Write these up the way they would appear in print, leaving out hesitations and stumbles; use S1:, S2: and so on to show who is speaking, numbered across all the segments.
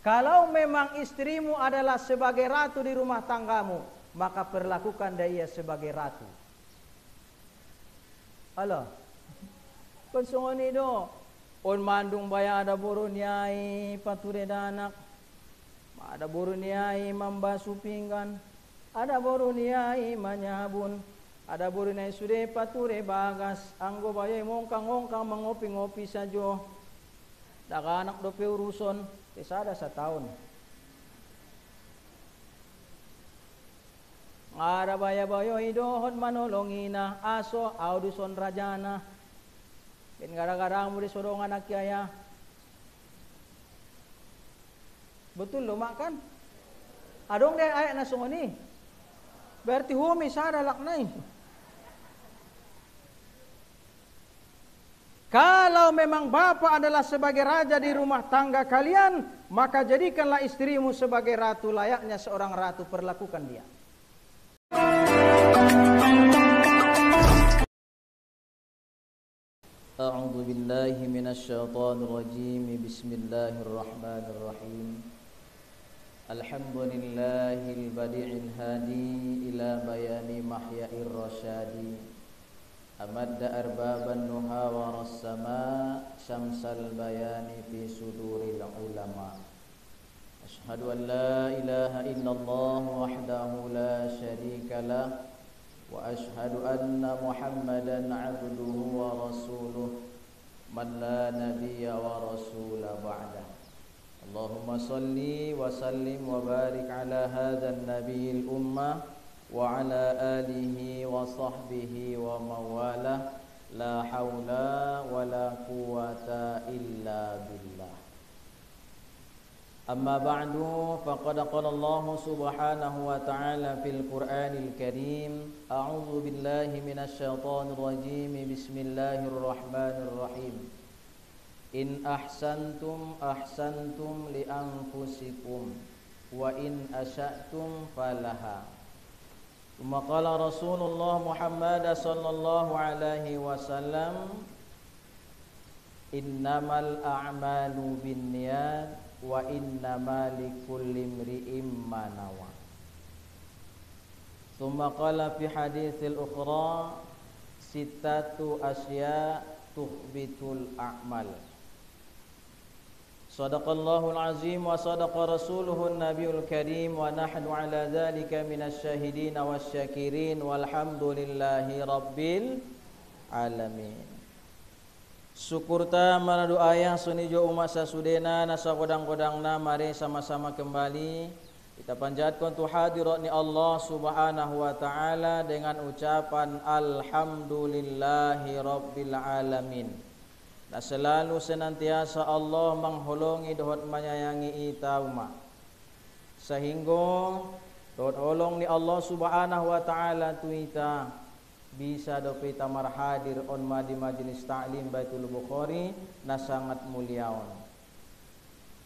S1: Kalau memang istrimu adalah sebagai ratu di rumah tanggamu, maka perlakukan dia sebagai ratu. Halo. Konsongoni do. On mandung baya ada burun yai pature danak. Ada burun yai membasuh pinggan. Ada burun yai manyabun. Ada burun yai sude pature bagas. Anggo baya ngongkang-ngongkang mengopi-ngopi sajo. Daga anak dope uruson. Tisada setahun. Ngara baya-bayo idohon manolongina aso auduson rajana. Bin gara-gara mo di sorongan anak kiaya. Betul lo makan. Adong deh ayak na sungoni. Berarti humi sada laknay. Kalau memang bapak adalah sebagai raja di rumah tangga kalian, maka jadikanlah istrimu sebagai ratu, layaknya seorang ratu, perlakukan dia.
S2: A'udzu billahi minasyaitonir rajim. Bismillahirrahmanirrahim. Alhamdulillahil badi'il hadi ila bayani mahya'ir rasyadi. Amadda arbaban nuha wa rassama syamsal bayani fi suduril ulama. Ashhadu an la ilaha illallah wahdahu la syarika lah wa ashhadu anna Muhammadan abduhu wa rasuluh man la nabiyya wa rasula ba'dah. Allahumma salli wa sallim wa barik ala hadzal nabiyil ummah wa ala alihi wa sahbihi wa mawalah. La haula wa la quwata illa billah. Amma ba'du, faqad qala Allah subhanahu wa ta'ala fil Qur'anil Karim. A'udzu billahi minasy syaithanir rajim. Bismillahirrahmanirrahim. In ahsantum ahsantum li anfusikum wa in asya'tum falaha. Maqala Rasulullah Muhammad sallallahu alaihi wasallam, innamal a'malu binniyat wa innama likulli imri'in ma nawa. Tsumma qala fi haditsil ukhra, sittatu asya tuhbitul a'mal. Sadaqallahul azim wa sadaqa rasuluhun nabiyul karim wa nahnu ala dzalika minasyahidin wasyakirin walhamdulillahi rabbil alamin. Syukur ta manadu ayah sunijo umat sasudena nasa kodang-kodangna, mari sama-sama kembali kita panjatkan tu hadirat ni Allah subhanahu wa ta'ala dengan ucapan alhamdulillahi rabbil alamin. Dan selalu senantiasa Allah mengholongi dohot menyayangi ita umat, sehingga dohot holong ni Allah subhanahu wa ta'ala tu ita bisa dope tamar hadir on di majelis ta'lim Baitul Bukhari na sangat muliaon.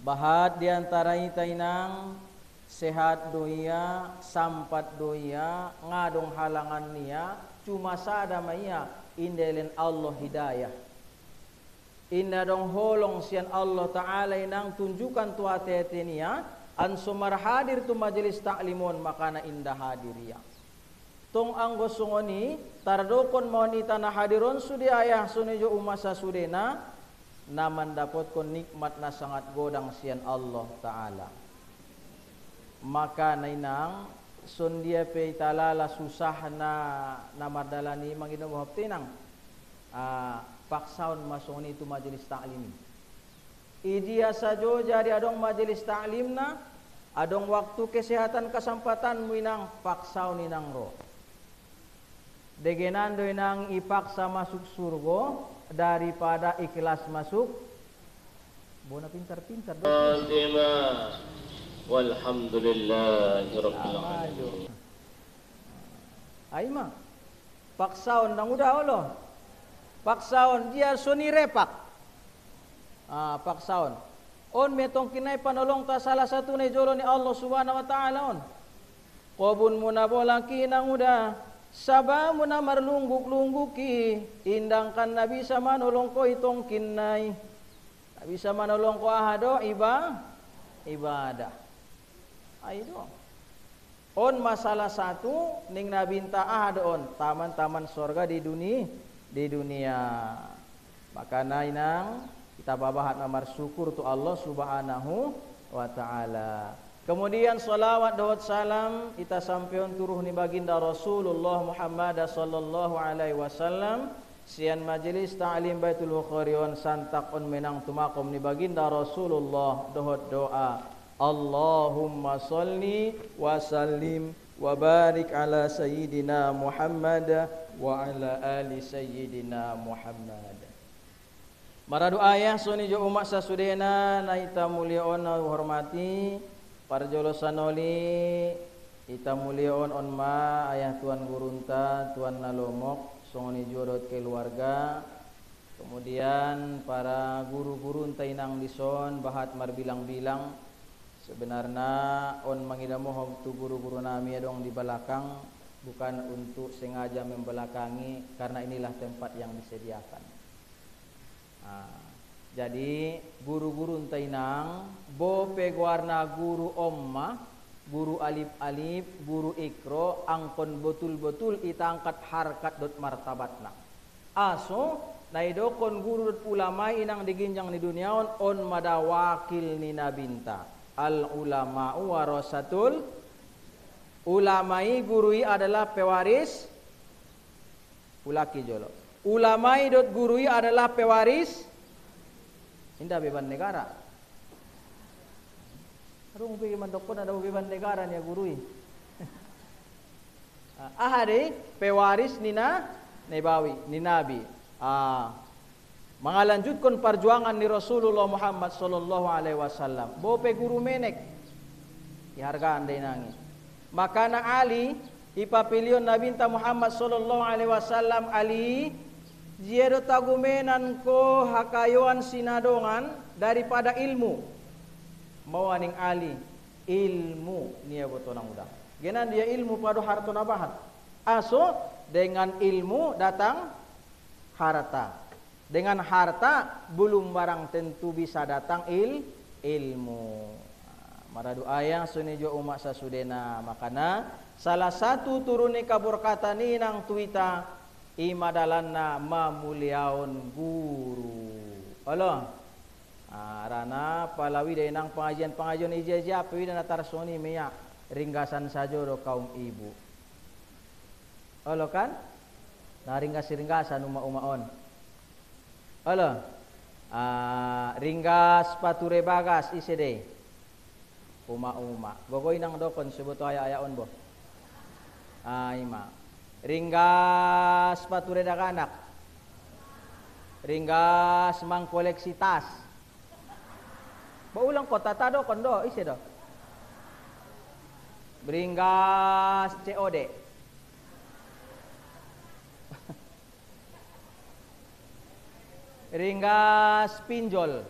S2: Bahat diantara ita inang sehat doia, sampat doia, ngadong halangan niya, cuma sada maya indelen Allah hidayah. Inna dong holong sian Allah Ta'ala inang tunjukkan tu hati-hati niya, ansumar hadir tu majelis ta'limun, makana indah hadiria. Tong anggo sungoni tardokon mohon ita na hadiron sudi ayah sunijo umasa sudena naman dapat kon nikmat na sangat godang sian Allah Ta'ala. Maka nainang sun dia pe talala susah na madalani manginom tinang paksaun masuni itu majelis ta'lim. Idia sajo jadi adong majelis ta'lim na adong waktu kesehatan kesempatan muinang paksaun inang ro. Degenando inang ipaksa masuk surga daripada ikhlas masuk. Bona pintar-pintar. Walhamdulillahirabbil alamin. Aima. Paksaon nang udah Allah. Paksaon dia suni repak. Paksaon. On metong kinay panolong ta salah satu ni jolo ni Allah Subhanahu wa taala on. Qobun munabolang kinang udah. Sabah muna marlungguk-lungguki, indangkan na bisa manolong ko itong kinay. Na bisa manolong ko ahado, ibadah. Ayo. On masalah satu ning nabinta ada on taman-taman sorga di dunia. Maka inang kita babahat nomor syukur tu Allah Subhanahu wa taala. Kemudian salawat dawat salam kita sampeun turuh ni baginda Rasulullah Muhammad sallallahu alaihi wasallam. Sian majelis ta'lim Baitul Bukhari on santak on menang tumakom ni baginda Rasulullah dohot doa. Allahumma salli wa sallim wa barik ala sayyidina Muhammad wa ala ali sayyidina Muhammad. Maradu ayah suni jo umat sasudena na ita mulyaon na hormati parjolo sanoli ita mulyaon on ma ayah tuan gurunta tuan nalomok songoni jodot keluarga. Kemudian para guru-guru tainang dison bahat marbilang-bilang. Sebenarnya on mangidamu tu guru-guru nami dong di belakang bukan untuk sengaja membelakangi karena inilah tempat yang disediakan. Jadi guru-guru tainang bope warna guru omma, guru alif-alif, guru ikro angkon betul-betul ita angkat harkat dot martabatna. Aso naidokon guru dot ulama inang diginjang di dunia on mada wakil ni nabinta. Al ulama warasatul ulamai gurui adalah pewaris ulaki jolo. Ulamai dot gurui adalah pewaris indah beban negara. Arung pergi mandokon ada beban negara nih gurui. Ahade pewaris nina nebawi ninabi. Mengalanjutkan perjuangan ni Rasulullah Muhammad sallallahu alaihi wasallam. Bope guru menek dihargaan dai nangi. Maka na Ali ipapilion nabinta Muhammad sallallahu alaihi wasallam Ali jiedo tagumenan ko hakayuan sinadongan daripada ilmu. Mawaning Ali ilmu nia botonang udang. Genan dia ilmu padu harto nabahat. Aso dengan ilmu datang harta. Dengan harta belum barang tentu bisa datang ilmu. Maradu ayang sunijo umat sasudena makana salah satu turuni kabur kata ni nang tuita imadalanna mamuliaon guru. Allah. Rana palawi day nang pengajian ija-ija api dan atar soni meya ringgasan sajo do kaum ibu. Allah kan? Na ringgasan uma-umaon. Halo, ringgas pature bagas isede, uma. Gogoy nang dokon sebut aya on bo. Ima. Ringgas pature daganak. Ringgas mang koleksi tas. Baulang kota tado kondo ise do. Ringgas COD. Ringgas pinjol,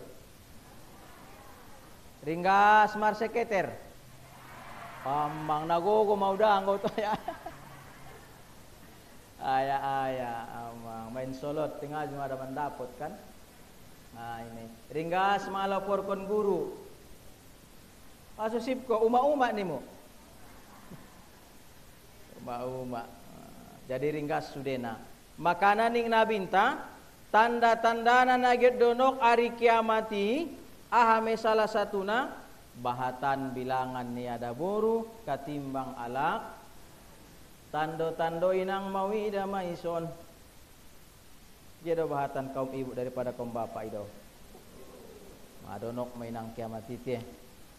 S2: ringgas marseketer, pamang nagogo mau dah anggo to ya, ayah, amang main solot tinggal cuma ada mendapot kan, nah ini ringgas malapor kon guru, asusip ko uma nih mo, uma, jadi ringgas sudena, makanan ning nabinta. Tanda-tandana naged donok ari kiamati ahame salah satuna bahatan bilangan ni ada boru katimbang alak tando-tando inang mawi da maison jedo bahatan kaum ibu daripada kaum bapak ido madonok mainang kiamati teh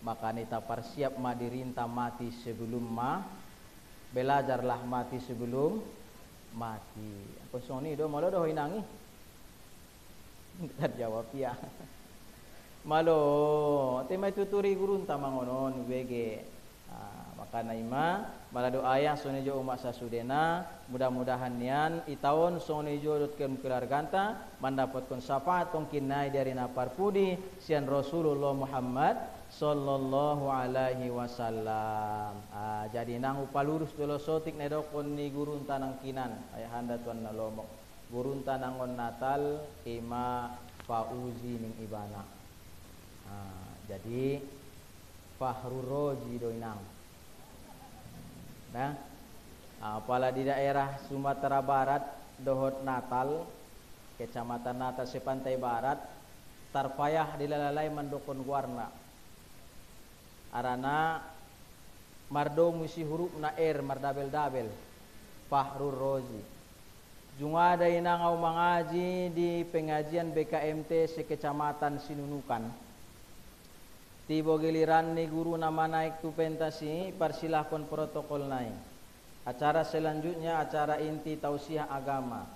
S2: maka nita persiap madirinta mati sebelum belajarlah mati sebelum mati apa soni do malo do inangi terjawab ya. Malo, tema tuturi gurun tamangonon wege. Maka naima balado ayah sonejo umat sasudena mudah-mudahan nian itaon sonejo dotkem kelarganta mendapatkan syafaat tongkinai dari napar pudi sian Rasulullah Muhammad sallallahu alaihi wasallam. Jadi nang upalurus dolo sotik nedokon ni gurun tanang kinan ayahanda tuan nalomok. Gurun tanangon Natal ima Fauzi ning ibana. Jadi Fahru Roji do inang. Nah, apala di daerah Sumatera Barat dohot Natal, Kecamatan Natal sepantai barat, tarpayah dilalalai mandokon warna. Arana mardo musi huruf na mardabel-dabel. Fahru Roji. Jungada inangau mengaji di pengajian BKMT sekecamatan Sinunukan. Tibo giliran ni guru nama naik tu pentasi, persilahkan protokol naik. Acara selanjutnya acara inti tausiah agama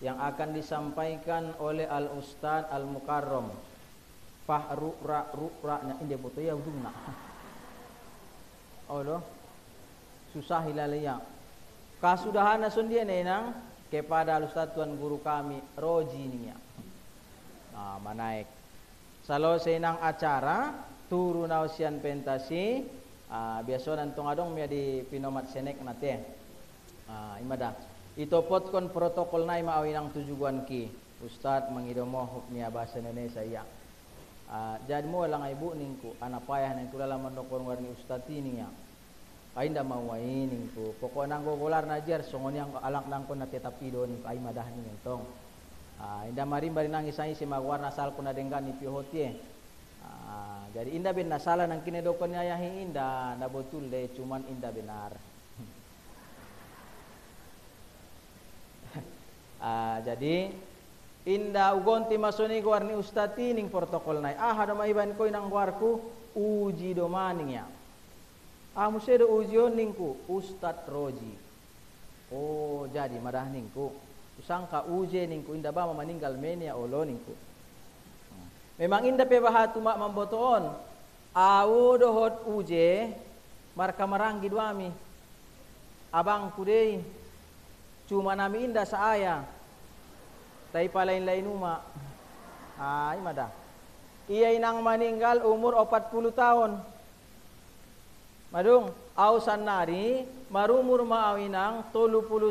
S2: yang akan disampaikan oleh Al-Ustaz Al-Mukarram Fahru Ra-nya ini foto ya udungna. Oh doh. Susah hilalaya. Kasudahan sundia nenang kepada Ustaz Tuan Guru kami Roji niya. Nah, manaik. Salo senang acara turu nausian pentasi, biasa nantong adong mia di pinomat senek nate. Imada. Ito potkon protokol nai maawinang tujuan ki. Ustaz mengidomo hukmia bahasa Indonesia ya. Jadi mo lang ibu ningku anak payah nang kula laman dokon warni ustaz ini ya. Ainda mau wainin ko. Pokok nang gogolar najar songon yang alak nang ko na tetapido ni ay madah ni entong. Inda marim bari nangis ai si magwarna sal ko na denggan ni pihotie. Jadi inda ben nasala nang kinedokon nya yahi inda na betul de cuman inda benar. Jadi inda ugonti masoni warni ustaz ning protokol nai. Hada maiban ko nang warku uji do maning ya. Musedo ujion ningku Ustadz Roji. Oh jadi madah ningku usangka uje ningku inda ba meninggal menia olo ningku. Memang inda pe bahatu mak mambotoon. Au dohot uje marka maranggi duami. Abang kudei cuma nami inda saaya. Tai palain-lain uma. Madah. Ia inang meninggal umur 40 tahun. Madung, ausan nari marumur maawinang 39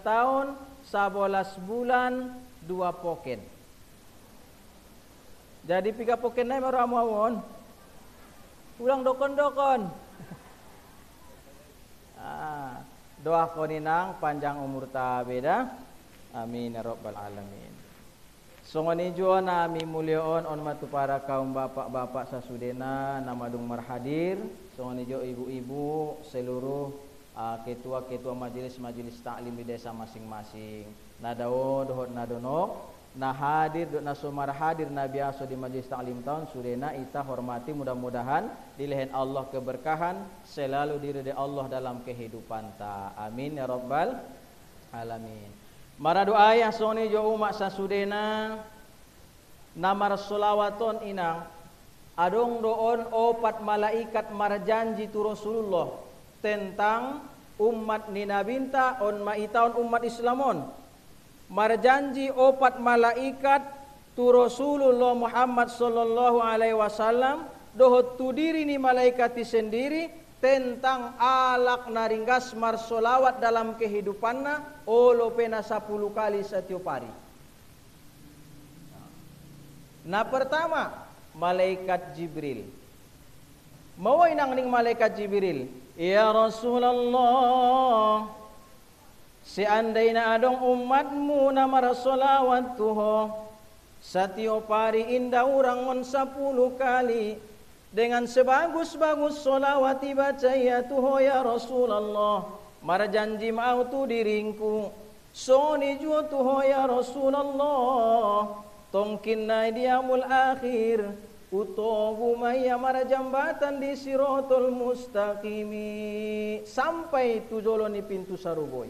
S2: tahun 11 bulan 2 poken. Jadi 3 poken na maramawon. Ulang dokon-dokon. Doa koninang panjang umur ta beda. Amin ya rabbal alamin. Songoni jua nami mulyaon on matu para kaum bapak-bapak sasudena namadung marhadir. Songoni jo ibu-ibu seluruh ketua-ketua majelis-majelis taklim di desa masing-masing. Nadao dohot nadono na hadir do nasumar hadir na biasa di majelis taklim tahun sudena ita hormati mudah-mudahan dilehen Allah keberkahan selalu diridai Allah dalam kehidupan ta. Amin ya rabbal alamin. Mara doa yang soni jo umat sasudena namar solawaton inang adong doon opat malaikat marjanji tu Rasulullah tentang umat ni nabinta on maitaon umat Islamon. Marjanji opat malaikat tu Rasulullah Muhammad sallallahu alaihi wasallam dohot tu diri ni malaikati sendiri tentang alak naringgas marsolawat dalam kehidupanna olo pena 10 kali setiap hari. Nah pertama malaikat Jibril. Mau inang ning malaikat Jibril, ya Rasulullah, seandainya adong umatmu na marsolawat tuho setiap hari indah urangon 10 kali dengan sebagus-bagus solawat baca ya tuho ya Rasulullah marjanji mau tu diringku soni ju tuho ya Rasulullah tongkin na diamul akhir utobu maya marjambatan di siratul mustaqimi sampai tujolo ni pintu saruboy.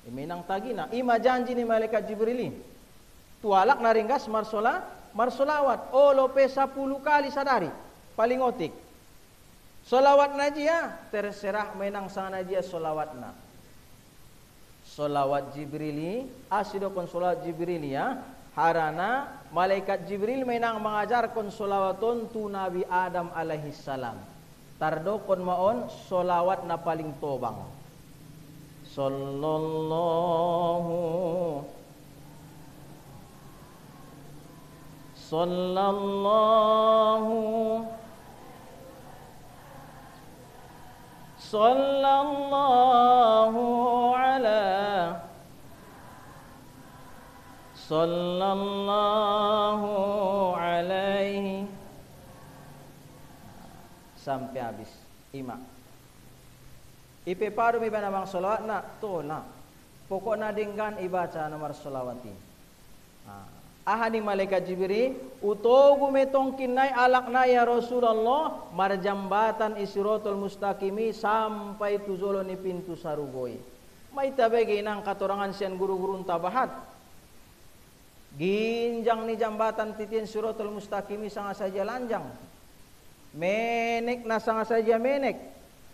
S2: Iminang tagina ima janji ni malaikat Jibril tualak naringgas marsolawat olo pe 10 kali sadari paling otik solawat najia terserah menang sang najia solawatna solawat Jibrili asidokon solawat Jibrili ya harana malaikat Jibril menang mengajarkan solawaton tu Nabi Adam alaihi salam tardokon maon solawat na paling tobang sallallahu sallallahu alaihi sampai habis ima. Ipe padu mi banamang salawat na to na. Pokok na dinggan ibaca nomor salawati. Ahani malaikat Jibril utogu metong kinai alakna ya Rasulullah marjambatan Siratal Mustaqimi sampai tuzolo ni pintu sarugoi. Mai tabegi nang katorangan sian guru-guru tabahat. Ginjang ni jambatan titin Siratal Mustaqimi sanga saja lanjang. Menek na sanga saja menek.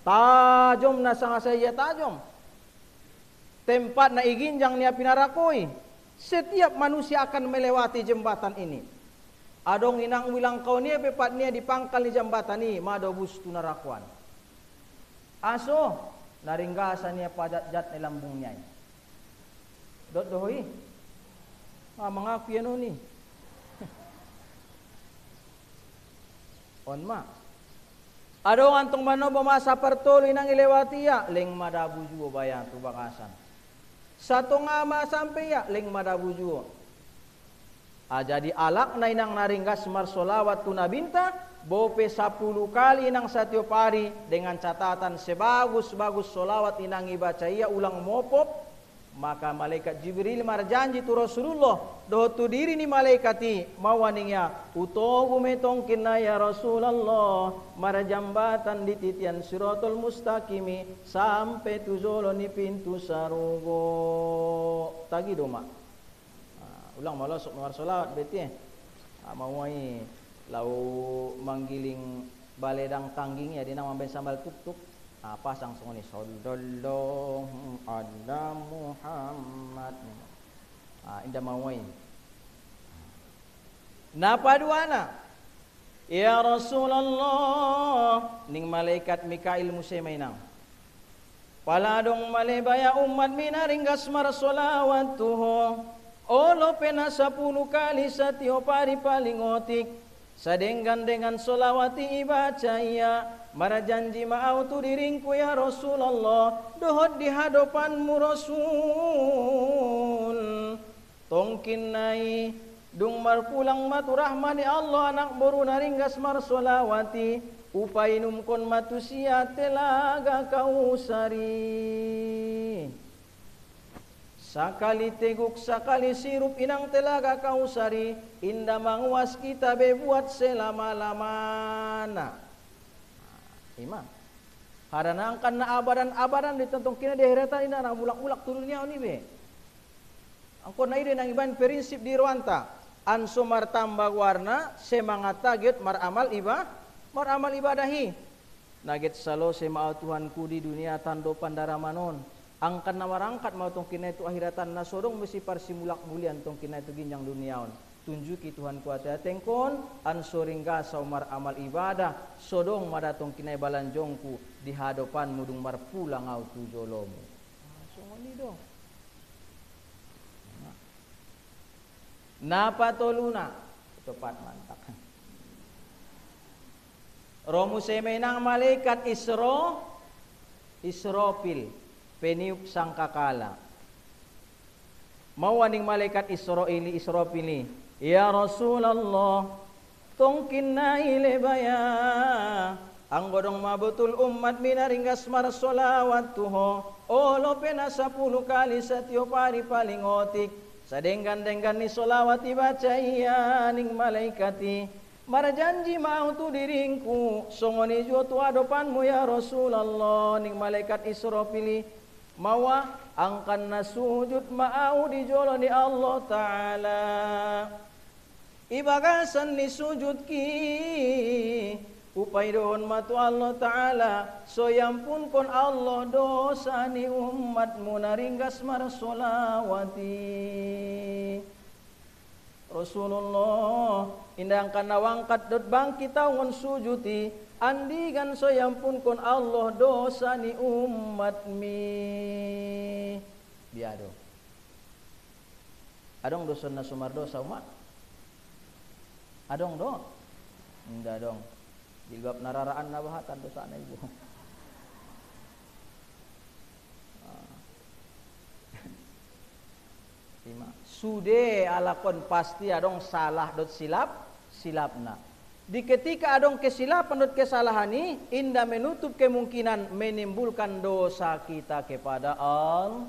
S2: Tajom na sanga saja tajom. Tempat na iginjang niya pinarakoi. Setiap manusia akan melewati jembatan ini. Adong inang wilang kau ni pepat ni di pangkal ni jembatan ni madobus tunarakuan. Aso naringgasan niya pajat jat ni lambung niya. Dot dohoi. Mengaku yan ni. On ma. Adong antong mano bamasa pertoli nang ilewati ya leng madabu juo bayan tu bakasan. Satu ngama sampai ya leng madabu juo. Jadi alak na inang naringgas marsolawat tu nabinta bope 10 kali inang setiap hari dengan catatan sebagus-bagus solawat inang ibaca ia ulang mopop. Maka malaikat Jibril marjanji tu Rasulullah doh tu diri ni malaikati mawaningya utogu metong kinna ya Rasulullah marjambatan di titian Siratal Mustaqimi sampai tu zolo ni pintu sarugo tagi doma. Ulang malosok nomor solawat beti mawai lau manggiling baledang tangging ya dina mamben sambal tuk-tuk. Pasang songoni sallallahu ala Muhammad. Indah mawai. Napa duana? Ya Rasulullah ning malaikat Mikail musemainang. Paladong malebaya umat minaringgas marsolawatuh. Olo pena 10 kali setiap hari paling otik. Sadenggan dengan solawati ibaca ya marajanji ma'au tu diringku ya Rasulullah dohot di hadapanmu Rasul tongkin nai dung marpulang matu rahmani Allah anak boru naringgas mar solawati upainum kon matusia telaga kausari sakali teguk sakali sirup inang telaga kausari indah manguas kita bebuat selama-lamana. Ima. Karena angkan na abadan ditentong kina deheratan ina nang bulak-bulak turunnya oni be. Angkon na ide nang iban prinsip di Rwanta. Anso mar tambah warna semangat taget mar amal ibadahi. Naget salo sema Tuhanku di dunia tando pandaramanon. Angkan na marangkat mau tong kina itu akhiratan na sorong mesti parsimulak mulian tong kina itu ginjang duniaon. Tunjuki Tuhan kuasa tengkon ansoringga saumar amal ibadah sodong madatong kinai balanjongku di hadapan mudung marpulang au tu jolomu. Songoni dong. Napa toluna tepat mantap. Romu semenang malaikat Israfil peniup sangkakala. Mawaning malaikat Israfil ya Rasulullah tongkin na ilebaya ang godong mabutul umat minaringgas mar solawat tuho olo pena 10 kali setiap hari paling otik sadenggan-denggan ni solawat ibaca iya ning malaikati marjanji mau tu diringku songoni jo tu adopanmu ya Rasulullah ning malaikat Israfil mawa angkan na sujud ma'au di jolo ni Allah Ta'ala ibagasan ni sujud ki upay doon matu Allah Ta'ala so yampun kon Allah dosa ni umatmu naringgas marsolawati Rasulullah indang kanawangkat dot bangkit taungon sujuti andigan so yampun kon Allah dosa ni umat mi biado adong dosa na sumar dosa umat adong do indah dong jilbab nararaan na bahatan dosa na ibu Sude alakon pasti adong salah dot silapna. Di ketika adong kesilapan dot kesalahan ini, indah menutup kemungkinan menimbulkan dosa kita kepada Allah.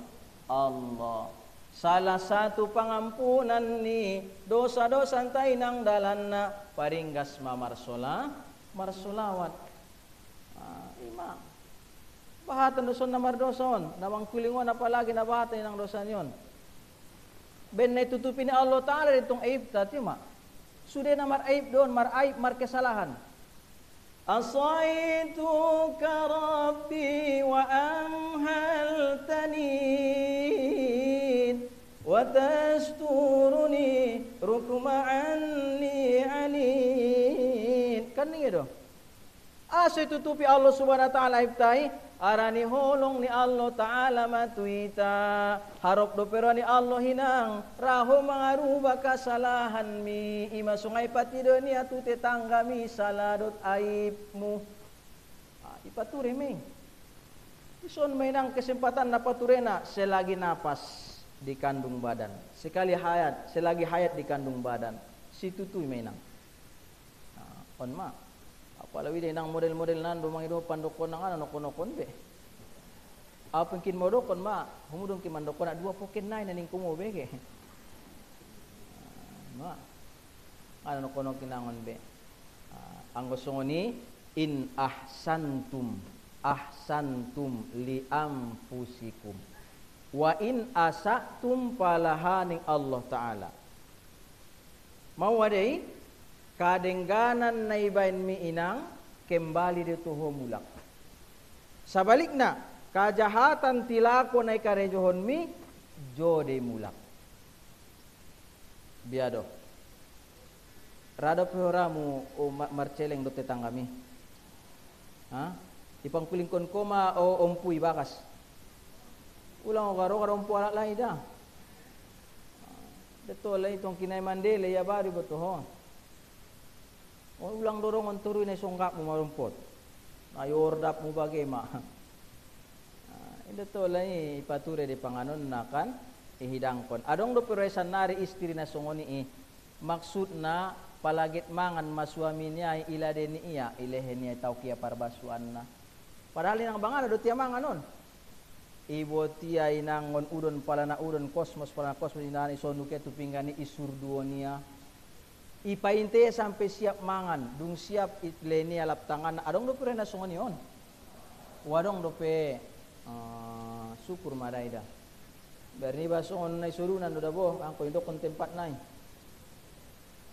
S2: Salah satu pangampunan ni dosa-dosa tainang dalanna paringgas marsolawat. Ima. Bahatan doson na mardoson, namang kulingon apalagi na bahatan ng dosa niyon. Ben na itutupin ni Allah Ta'ala itong aib tati ma. Sudah na maraib doon, mar kesalahan. Asaituka Rabbi wa amhaltani wa tasturuni rukma anni alin. Kan ni do. Asa itutupi Allah Subhanahu wa Ta'ala ibtai arani holong ni Allah Ta'ala matuita harap do pero ni Allah hinang raho mangaruba kasalahan mi ima sungay patido ni atu tetangga mi saladot aibmu ipaturi mi ison may nang kesempatan na paturena selagi napas di kandung badan selagi hayat di kandung badan situtuy may nang on ma apalawi din ang model-model nan dumang ido pandokon ng ano konokon be. Apun kin modokon ma, humudong kin mandokon na dua pokin nai naning kumo be ke. Ma. Ano kono kinangon be. Ang gusto ni in ahsantum li anfusikum wa in asatum palahaning Allah Ta'ala. Mawadai kadengganan na ibain mi inang kembali dito mulak. Sabalikna kajahatan tilako na ikarejohon mi jode mulak. Biado. Rado pehoramu o marceleng do tetanggami. Ha? Ipangpulingkon koma o ompuy bakas. Ulang o karo ompu alak lain dah. Dito lang itong kinay mandele ya bari botohon. O ulang dorong ang tuloy na sungkap mo marumpot. Ayordap mo bagay ma. Ito to lang ipature di panganon na kan ihidangkon. Adong do pero sanari istri na sungoni maksud na palagit mangan maswami niya ilade ni iya ilehen niya tau kia parbasuan na. Padahal nang bangal do tiya manganon. Ibo tiya inangon udon pala na udon kosmos pala na kosmos inani sonu ke tupingani isurduo niya. Ipainte sampai siap mangan, dung siap itleni alap tangan. Adong do pere nasungon yon. Wadong do pe syukur madaida. Berni basungon nai surunan do dabo, angko indo kon tempat nai.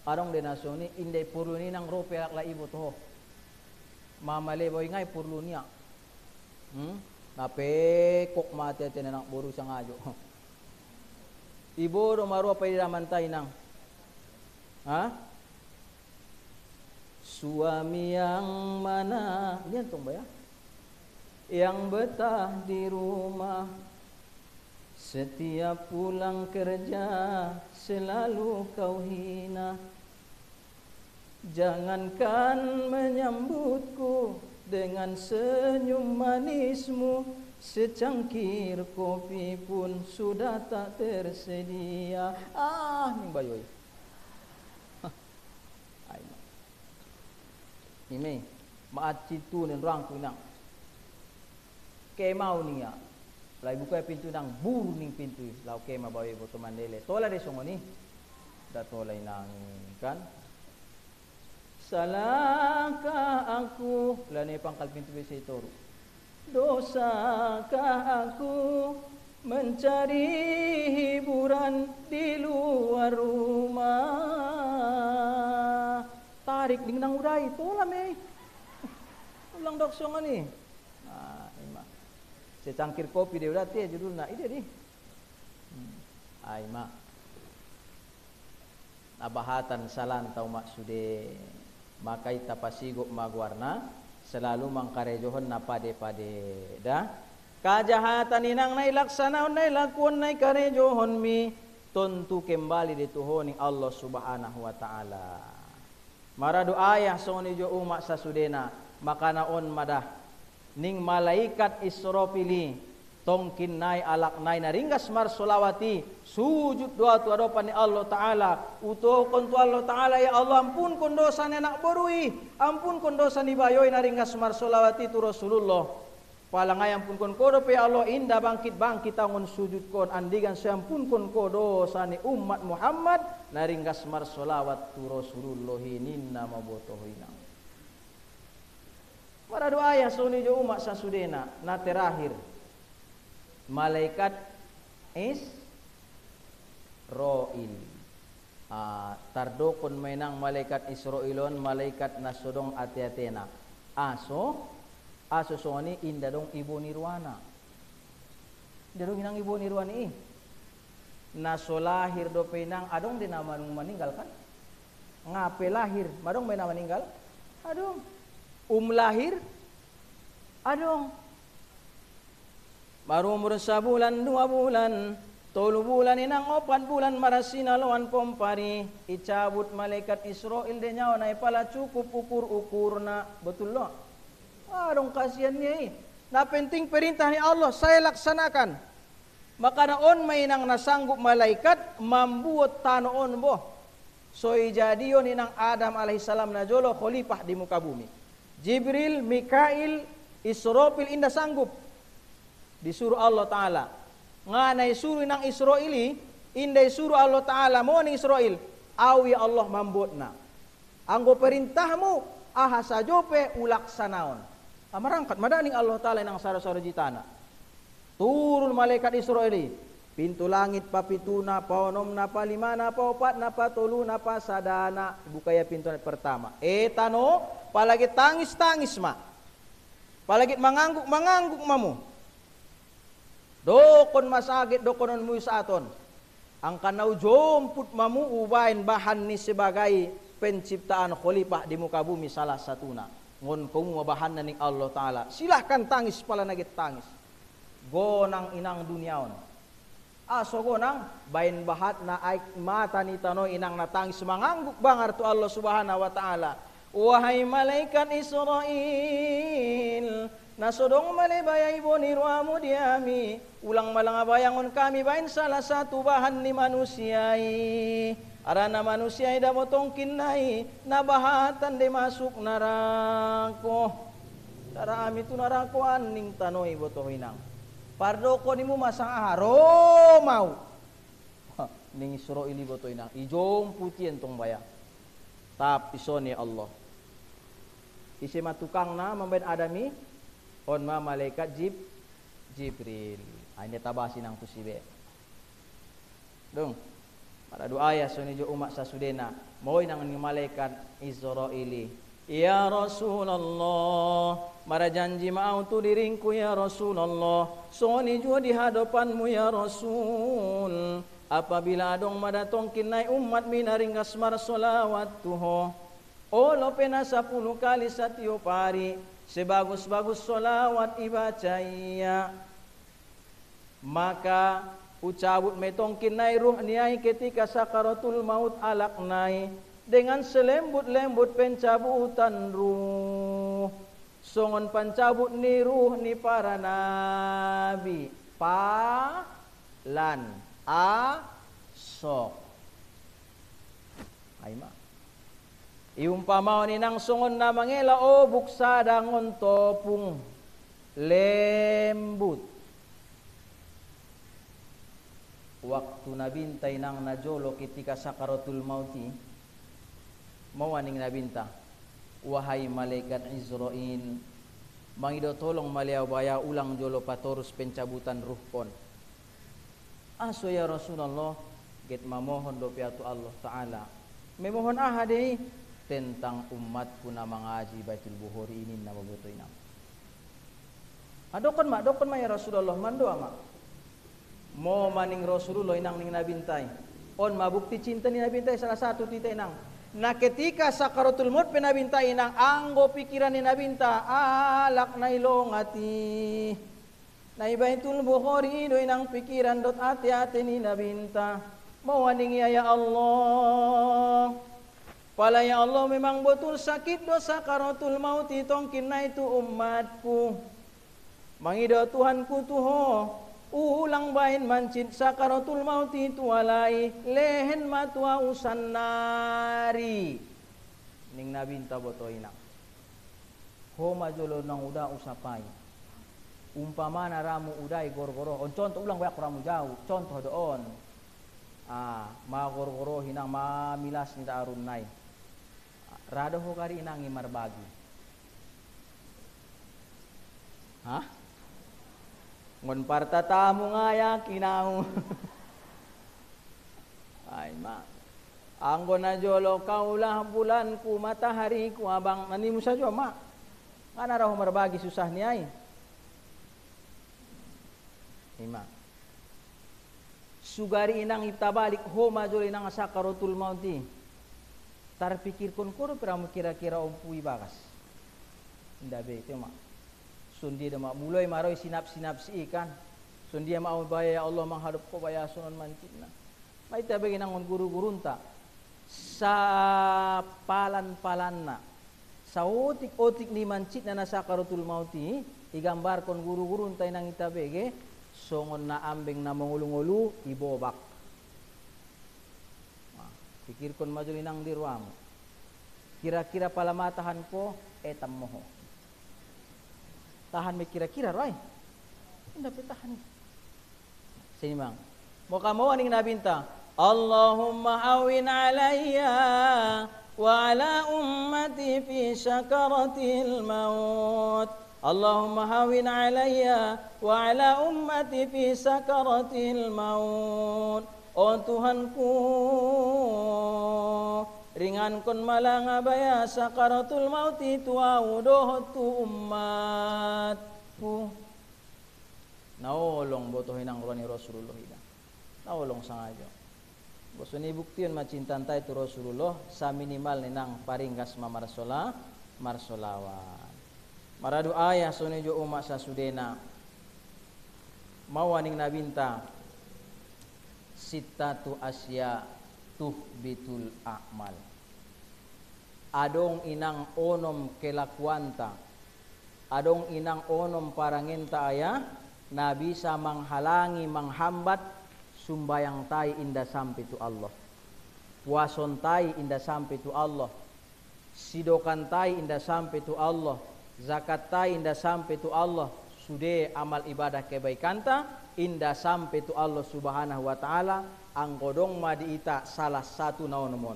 S2: Adong de nasoni indai purluni nang rope akla ibo to. Mamale boy ngai purlunia. Nape kok mati ate nang boru sang ajo. Ibo do maro pa iramantay nang suami yang mana lihat tong ya yang betah di rumah setiap pulang kerja selalu kau hina jangankan menyambutku dengan senyum manismu secangkir kopi pun sudah tak tersedia ning bayoy. Ini maat citu nen rang kunang. Kemau niya. Lai buka pintu nang buru ning pintu. Lau kema bawe boto mandele. Tola de songoni. Da tolay nang kan. Salahkah aku lani pangkal pintu besi toru. Dosakah aku mencari hiburan di luar rumah. Tarik ding nang uray tola me ulang dok songan ni ima secangkir kopi dia udah teh judulna ide di ima abahatan salan tau maksude makai tapasigo magwarna selalu mangkarejohon na pade-pade dah kajahatan inang nailaksanaon nailakuan nai karejohon mi tentu kembali dituhoni Allah Subhanahu wa Ta'ala. Maradu ayah soni jo umak sasudena maka naon madah ning malaikat Israfili tongkin nai alak nai naringgas mar solawati sujud doa tu adopan ni Allah Ta'ala utuh kon tu Allah Ta'ala ya Allah ampun kon dosa ni anak borui ampun kon dosa ni bayoy naringgas mar solawati tu Rasulullah palangay ampun kon kodo pe Allah indah bangkit angon sujud kon andigan saya ampun kon kodo dosa ni umat Muhammad naringgas mar solawat tu Rasulullah hininna mabotohina para doa ya suni jo umat sasudena na terakhir malaikat Israil tardokon mainang malaikat Israilon malaikat nasodong ati-atena aso soni indadong ibu nirwana dadong inang ibu nirwani nasolahir do penang adong din naman meninggal kan ngape lahir madong may na meninggal adong lahir adong baru umur sabulan 2 bulan 3 bulan inang 4 bulan marasina lawan pompari icabut malaikat Israel de nyawa na pala cukup ukur na betul lo dong kasihannya na penting perintah ni Allah saya laksanakan maka naon may nang nasanggup malaikat membuat tanoon boh so ijadiyon inang Adam alaihissalam na jolo khalifah di muka bumi Jibril, Mikail, Israfil indah sanggup disuruh Allah Ta'ala nganay suruh nang Israeli inday suruh Allah Ta'ala mo ni Israel awi Allah membuat na anggo perintahmu aha sajope ulaksanaon amarangkat madaning Allah Ta'ala nang sara-sara jitana turun malaikat Israeli pintu langit papituna paonom na palima na paopat na patulu na pasadana bukaya pintu pertama etano palagi tangis ma palagi mangangguk mamu dokon masagit dokonon mu sa aton ang kanaw jomput mamu ubain bahan ni sebagai penciptaan khalifah di muka bumi salah satuna ngon kung mabahan na ning Allah Ta'ala silahkan tangis pala nagit tangis gonang inang duniaon aso gonang bain bahat na ay mata ni tano inang natangis mangangguk bangar tu Allah Subhanahu wa Ta'ala wahai malaikat Israel nasodong malibayay bonirwamu diami ulang malangabayangon kami bain salah satu bahan ni manusiai arana manusiai da motong kinai nabahatan de masuk narako tara ami tu narako aning tanoi botohinang pardo ko nimu masang aharo mau ning suro ili botohinang ijong putien tong baya tapi soni Allah isi matukang na mambain adami on ma malaikat Jibril hanya tabasi nang tusibe dong pada doa ya suni jo umat sasudena moy nang ni malaikat Israili ya Rasulullah mara janji mau tu diringku ya Rasulullah suni jo di hadapanmu ya Rasul apabila adong madatong kinai umat minaringgas mar solawat tuho olo pena 10 kali setiap hari sebagus-bagus solawat ibacaya maka ucabut metongkin nai ruh niai ketika sakaratul maut alak nai dengan selembut-lembut pencabutan ruh songon pancabut ni ruh ni para nabi palan sok aima iumpamaw ni nang songon na mangela o buksada ngon topung lembut waktu nabintay nang najolo ketika sakaratul mauti mawaning nabinta wahai malaikat Israil mangido tolong maliaw baya ulang jolo patorus pencabutan ruh pon aso ya Rasulullah get mamohon do piatu Allah Ta'ala memohon ahadei tentang umatku na mengaji Baitul Bukhari ini nama betul inam. Dokon ma ya Rasulullah mando ama. Mo maning Rasulullah inang ning nabintay. On mabukti cinta ni nabintay salah satu tita inang. Na ketika sakaratul maut penabintay inang anggo pikiran ni nabinta alak na ilongati. Na Baitul Bukhari do inang pikiran dot ati-ati ni nabinta. Mawaning ya Allah. Pala ya Allah memang betul sakit dosa sakaratul maut tongkin na itu umatku.
S1: Mangido Tuhanku tuho, ulang bain mancit sakaratul mauti tualai lehen matua usannari. Ning Nabi inta boto ina. Ho majolo nang uda usapai. Umpamana ramu udai gor-goro. On contoh ulang bayak ramu jauh. Contoh doon. Ma gor-goro hinang ma milas ni arun nai. Rado ho kari inangi marbagi. Hah? Ngon parta tamu ngaya kinau. Ay ma. Anggo na jolo kaulah bulanku matahariku abang nanimu saja ma. Kana raho marbagi susah ni ay. Ima. Sugari inang itabalik ho majol inang sakaratul mauti. Tar pikir kon koro peramu kira-kira ompui bagas. Indah be itu ma. Sundi de mak mulai maroi sinap-sinap si ikan. Sundi mau baya ya Allah menghadap ko baya sunan mancitna. Mai ta bagi nangon guru-gurunta. Sa palan-palanna. Sa otik-otik ni mancitna na sakaratul mauti, igambar kon guru-gurunta inang itabege songon na ambeng na mengulu-ngulu ibobak. Pikir kon majul inang dirwamu. Kira-kira pala matahan ko etam moho. Tahan me kira-kira roy. Indah tahan. Sini bang. Moga mau aning nabinta. Allahumma awin alayya wa ala ummati fi sakaratil maut. Allahumma hawin alayya wa ala ummati fi sakaratil maut. Oh Tuhanku, ringankon malang abaya sakaratul mauti tuau dohotu umatku. Naolong botohin ang rani Rasulullah ida. Naolong sangajo. Boso ni buktian macintantay tu Rasulullah sa minimal ninang paringgas marsolawan. Maradu ayah sonejo umat sa sudena. Mawaning nabinta sittatu asya tuhbitul a'mal. Adong inang onom kelakuanta. Adong inang onom parangenta aya na bisa menghalangi menghambat sumbayang tai inda sampai tu Allah. Puason tai inda sampai tu Allah. Sidokan tai inda sampai tu Allah. Zakat tai inda sampai tu Allah. Sude amal ibadah kebaikanta inda sampai tu Allah subhanahu wa ta'ala angkodong madiita salah satu naonomon.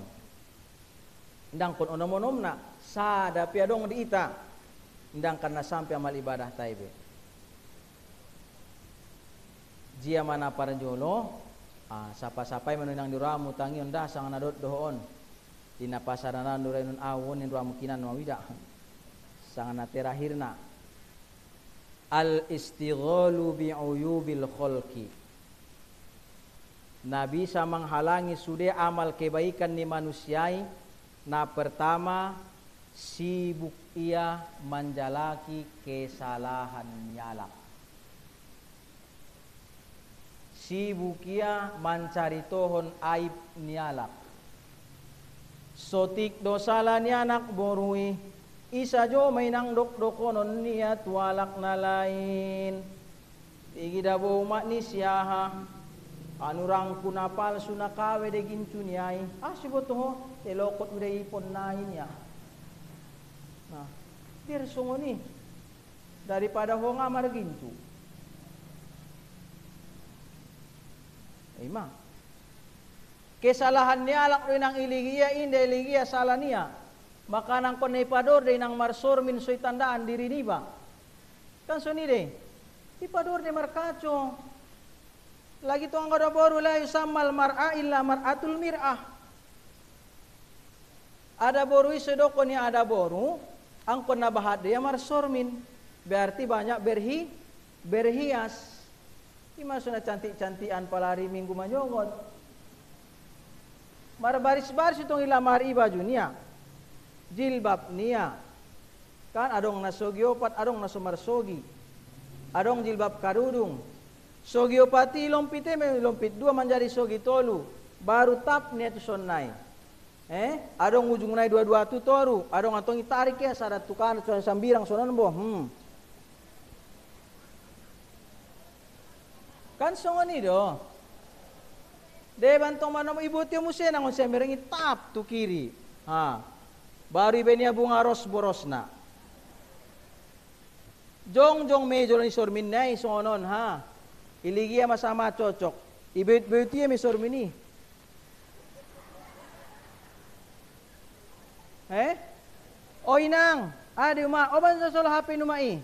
S1: Indang kon onomonomna sada piadong diita indang karena sampai amal ibadah taibe. Jia mana paranjolo sapa-sapai menunang diramu tangi ondah sang nadot dohon dina pasaranan durainun awon in ramu kinan mawida sangana terakhirna al istighalu bi uyubil khalqi. Nabi bisa menghalangi sudah amal kebaikan ni manusiai. Na pertama sibuk ia menjalaki kesalahan nyalak. Sibuk ia mencari tohon aib nyalak. Sotik dosala ni anak borui. Isa jo mainang dok-dokonon niya tualak na lain. Igidabo umat ni siyaha. Anurang kunapal sunakawe de gincunyai. Siboto ho telokot udah ipon nain ya. Nah, biar sungo ni daripada ho ngamar gincu. Ima. Kesalahan niya alak rinang iligiya inda iligiya salah niya. Maka nang kon ipador de nang marsor min soy tandaan diri ni ba. Kan so ni de. Ipador de markaco. Lagi tu anggo boru la yusammal mar'a illa mar'atul mir'ah. Ada boru isedoko ni ada boru angkon nabahat dia marsormin berarti banyak berhias. Imasuna cantik-cantian palari minggu manjongot. Mar baris-baris itong ilamar baju niya. Jilbab niya. Kan adong nasogi opat, adong nasomarsogi. Adong jilbab karudung. Sogi opati lompite lompit dua menjadi sogi tolu. Baru tap niya tu sonnai. Adong ujung nai dua-dua tu toru. Adong antong itarik ya sadat tukan sambirang sonan boh. Kan songoni do. De bantong mana mo ibuti mo siya nang siya mereng itap tu kiri. Ha. Baru ibenya bunga ros boros na. Jong medyo ni sormin na songonon ha. Iligia masama cocok. Ibut-buti mi sormini. O inang, di uma, o ban sa solo HP numai.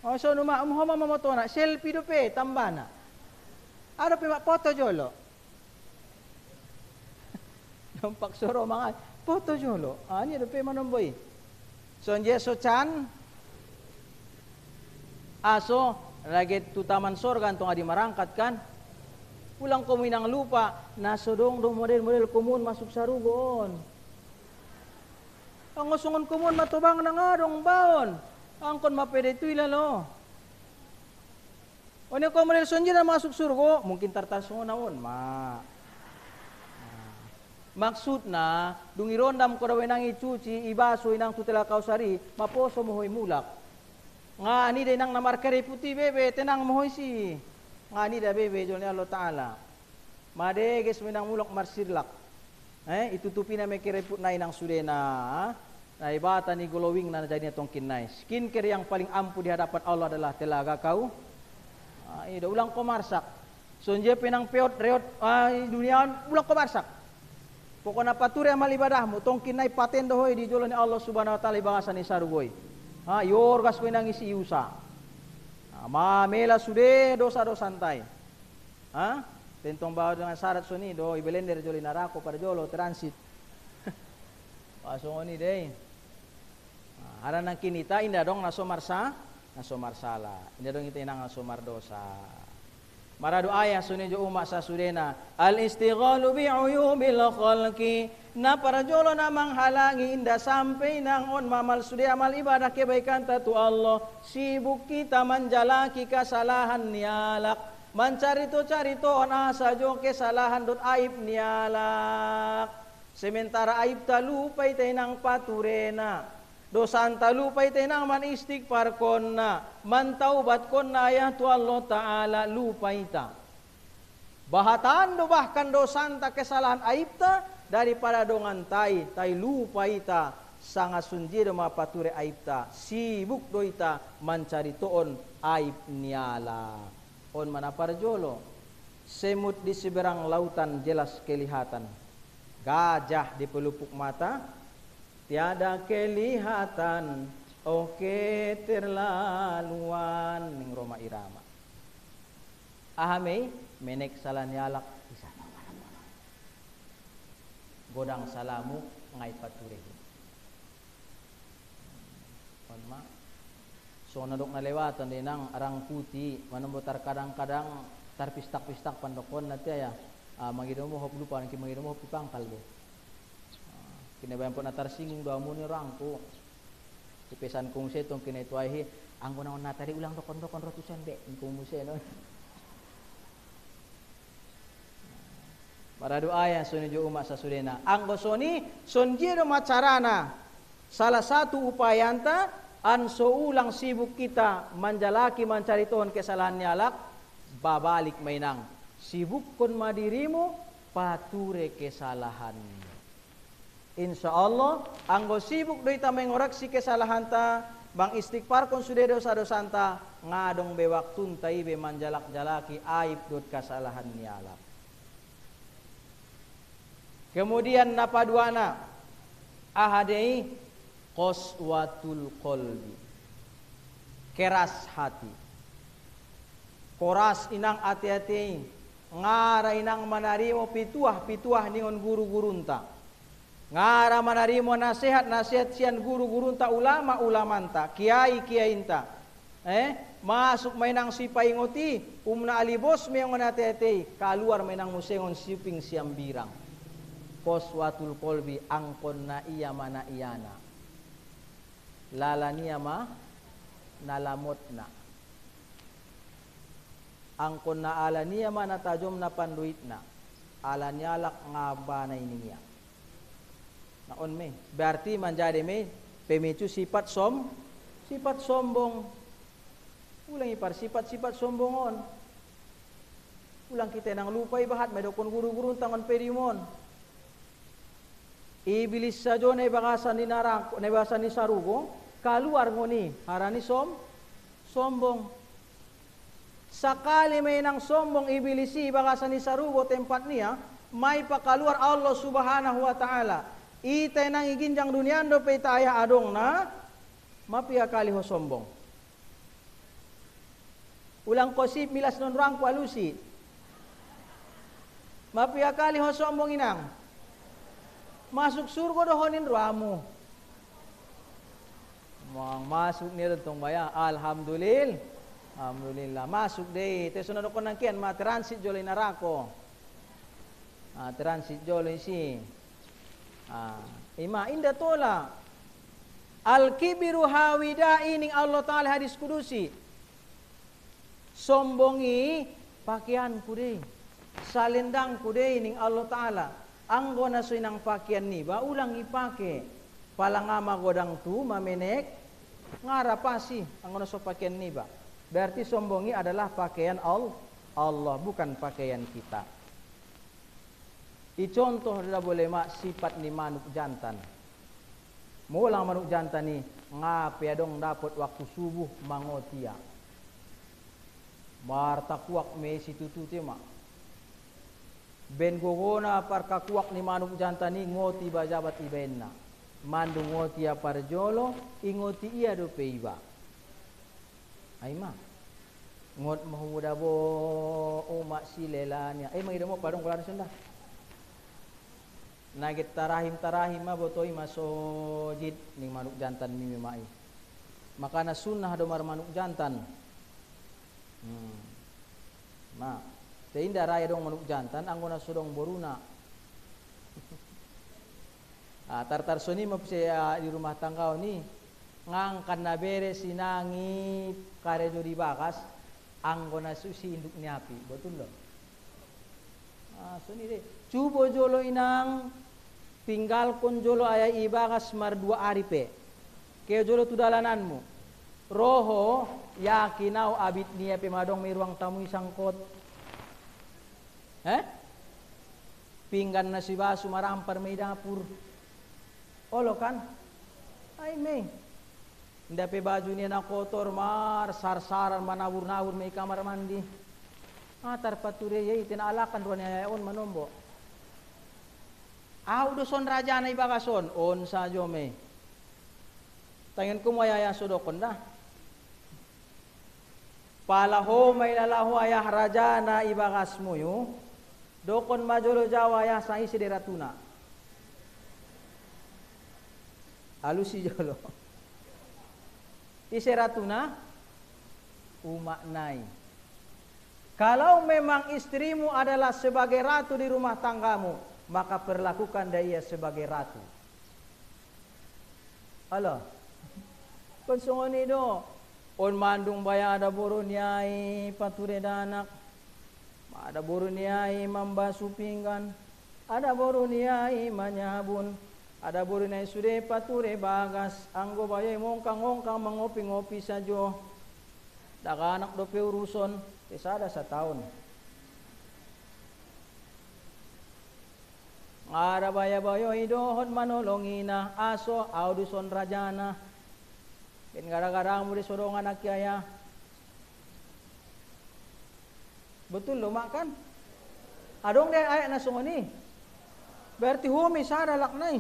S1: O so numa, umhoma mamoto na, selfie do pe, tambana. Ano pe foto jolo? Nampak soro mga foto jolo. Ani do pe manomboy. So so chan. Aso lagi tu taman sorgan tong adi marangkat kan. Pulang kuminang lupa, nasodong do model-model kumun masuk sarugon. Ang usungon kumun matubang na nga dong baon. Ang kon mapede ito ilalo. O niyo kumunil sunji na masuk surgo, mungkin tartasungo naon, maksud na, dungirondam ko daw nang icuci, ibaso inang tutela kausari, maposo mohoy mulak. Nga ani day nang namarkari puti bebe, tenang mohoy si. Nga ani da bebe, jol ni Allah Ta'ala. Madeges minang mulak marsirlak. Itutupi na may kireput na inang sudena, na ibata ni glowing na jadi itong kinay. Skincare yang paling ampuh di hadapan Allah adalah telaga kau. Ida ulang ko marsak. So nje pinang peot reot dunia ulang ko marsak. Pokoknya pature amal ibadahmu tong kinay paten dohoy di jolo ni Allah Subhanahu wa taala bagasan ni sarugoy. Yorgas ko nang isi usa. Mamela sude dosa-dosa santai. Tentong bawa dengan syarat suni do ibelender joli narako pada jolo transit. Pasong oni deh. Ada nang kinita indah dong naso marsala. Indah dong kita inang naso mardosa. Maradu ayah suni jo umak sa sudena. Al istighalu bi uyubil khalqi. Na para jolo namang halangi indah sampai nang on mamal sude amal ibadah kebaikan tatu Allah. Sibuk kita menjalaki kesalahan nialak. Mancarito-carito on sajo kesalahan dot aib nialak. Sementara aib talupay tay nang paturena. Dosan talupay tay nang man istighfar konna. Mantaubat konna ya tu Allah Ta'ala lupay ta. Bahatan do bahkan dosan ta kesalahan aib ta daripada dongan tay lupay ta. Sanga sunjir mapature aib ta. Sibuk do ita mancaritoon aib nialak. On mana parjolo semut di seberang lautan jelas kelihatan, gajah di pelupuk mata tiada kelihatan, oke terlaluan ning Roma Irama ahame menek salanyalak bisa godang salamu ngai paturehi on ma. So nadok na lewatan din ang arang puti, manambotar kadang-kadang tarpistak-pistak pandokon nanti ya, magido mo hop lupa, magido mo hop ipangkal do. Kinabayan po na tarsinging do amo ni rangko. Ipesan kong setong kinaituahi, ang kunang natari ulang dokon-dokon rotusan be, kung mo siya no. Para doa yang sunjo umat sa sudena. Ang gosoni sonjiro macarana. Salah satu upayanta anso ulang sibuk kita manjalaki mancariton kesalahan nialak babalik mainang sibuk kon madirimu pature kesalahan. Insyaallah anggo sibuk do ita mengoreksi kesalahan ta bang istighfar kon sude dosa-dosa ta ngadong be waktun ta ibe manjalak-jalaki aib dot kesalahan nialak. Kemudian napaduana ahadei qaswatul qalbi, keras hati, koras inang ati-ati, ngara inang manarimo pituah ningon guru-gurunta, ngara manarimo nasihat sian guru-gurunta ulama-ulamanta, kiai-kiainta, masuk mainang sipaingoti, umna alibos meongon ati-ati, kaluar mainang musengon siping siambirang, qaswatul qalbi angkon na iya mana iyana. Lalania ma nalamot na angkon na alania ma natajom na panduit na alanyalak nga banay niya naon me berarti manjade me pemicu sifat sombong ulang ipar sifat sombongon Ulang kita nang lupa ibahat may dokon guru-guru tangan pedimon. Iblis sajo na ibakasan ni narako, na ibakasan ni sarugo, kaluar ngoni, harani sombong. Sakali may nang sombong ibilisi ibakasan ni sarugo tempat niya, may pakaluar Allah Subhanahu wa taala. Itay nang iginjang duniando pe taya adong na mapia kali ho sombong. Ulang kosip milas non rang alusi. Mapia kali ho sombong inang. Masuk surga dohonin ruamu. Masuk ni tong baya. Alhamdulillah. Masuk deh. Te sunod ko nang kian ma transit jolay narako. Transit jolay si. Ima inda tola. Al-kibiru hawidai ning Allah Ta'ala hadis kudusi. Sombongi pakaian kude. Salendang kude ning Allah Ta'ala. Anggo na sinang pakaian ni ba ulang ipake. Palangama godang tu mamenek ngarapasi anggo na so pakaian ni ba. Berarti sombongi adalah pakaian Allah bukan pakaian kita. Icontoh dah boleh mak sifat ni manuk jantan. Mulang manuk jantan ni ngapi dong dapat waktu subuh mangotia. Martakuak mesi tutu tema. Ben gogona par kakuak ni manuk jantan ni ngoti bajabat ibenna. Mandu ngoti par jolo ingoti ia do peiba. Aima. Ngot mahuda bo umak silelanya. Mangida mo padong kulan sunda. Nagit tarahim ma botoi masojid ning manuk jantan mi mai. Maka na sunnah do mar manuk jantan. Seinda raya dong manuk jantan anggona sudong boruna. Tartar soni mapse di rumah tangga ni ngangkan na beres sinangi karejo di bakas anggona susi induk ni api. Betul loh. Soni deh. Cubo jolo inang tinggal kon jolo ayah ibakas mar 2 hari pe. Kaya jolo tu dalananmu. Roho yakinau abit niya pe madong may ruang tamu isangkot. Pinggan na si baso marampar may dapur. Olo kan? Ay may. Hindi pe baju niya na kotor mar sarsaran manawur-nawur may kamar mandi. Tarpature yay tinaalakan ruan niya yaon manombo. Do son raja na ibakason on sa jome. Tangen ko mo ayaya sudokon da. Palaho may lalaho ayah raja na ibakas mo yo. Dokon majolo Jawa ya sa isi deratuna. Alusi jolo. Isi ratuna umaknai. Kalau memang istrimu adalah sebagai ratu di rumah tanggamu, maka perlakukan dia sebagai ratu. Halo. Konsungon do. On mandung baya ada burun yai pature danak. Ada burun yai membasuh pinggan. Ada burun yai manyabun. Ada burun yai sude pature bagas. Anggo baya ngongkang-ngongkang mengopi-ngopi sajo. Daga anak dope uruson. Tisada setahun. Ada baya-baya idohon manolongina. Aso auduson rajana. Ben gara-gara mo di sodongan anak kiaya. Betul lo mak kan? Adong deh ayat nasong ni. Berarti humi sada laknay.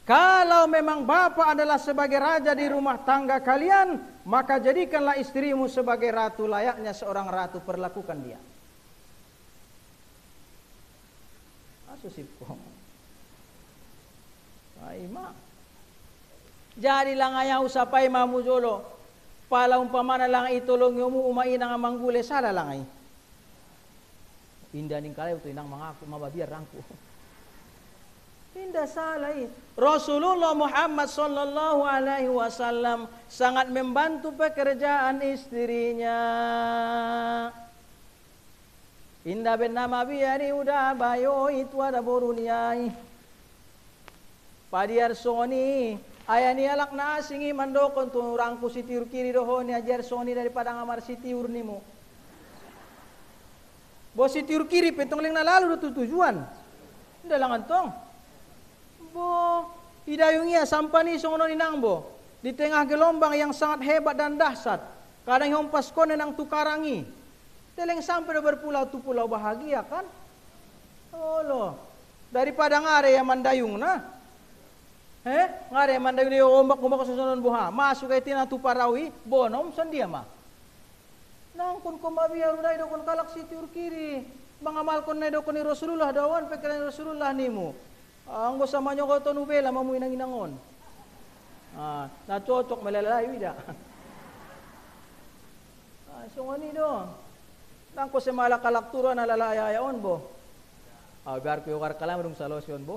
S1: Kalau memang bapak adalah sebagai raja di rumah tangga kalian, maka jadikanlah istrimu sebagai ratu, layaknya seorang ratu, perlakukan dia. Asusipko. Ay ma. Jadi lang ayaw usapay mamujolo. Pala umpamana lang itulong yung umain ang manggule sala lang ay. Inda ning kalayo to inang mga mababiar rangko. Inda salay. Rasulullah Muhammad sallallahu alaihi wasallam sangat membantu pekerjaan istrinya. Inda ben nama biari udah bayo itu ada boruniai. Padiar soni Aya ni alak na asingi mandokon tu rangku si tiur kiri doho ni ajar soni daripada ngamar si tiur nimu. Bo si tiur kiri petong leng na lalu do tujuan. Ndalangan tong. Bo hidayungnya sampani songono ninang bo. Di tengah gelombang yang sangat hebat dan dahsyat. Kadang hempas kone nang tukarangi. Teleng sampai berpulau tu pulau bahagia kan? Oh loh. Daripada ngare yang mandayung na. Ngare mandayung dia ombak-ombak susunan buha. Masuk kay tina tu parawi, bonom sandia mah. Nang kun kumabiar uday do kun kalak si tiur kiri. Mangamal kon na do kun ni Rasulullah dawan pikiran Rasulullah nimu. Ang sama nyo ko to nubela mamuy nang inangon. Na cocok malalay wida. So ngani do. Nang ko se malakalak turo na lalayayon bo. Biar ko yukar kalam dong salosyon bo.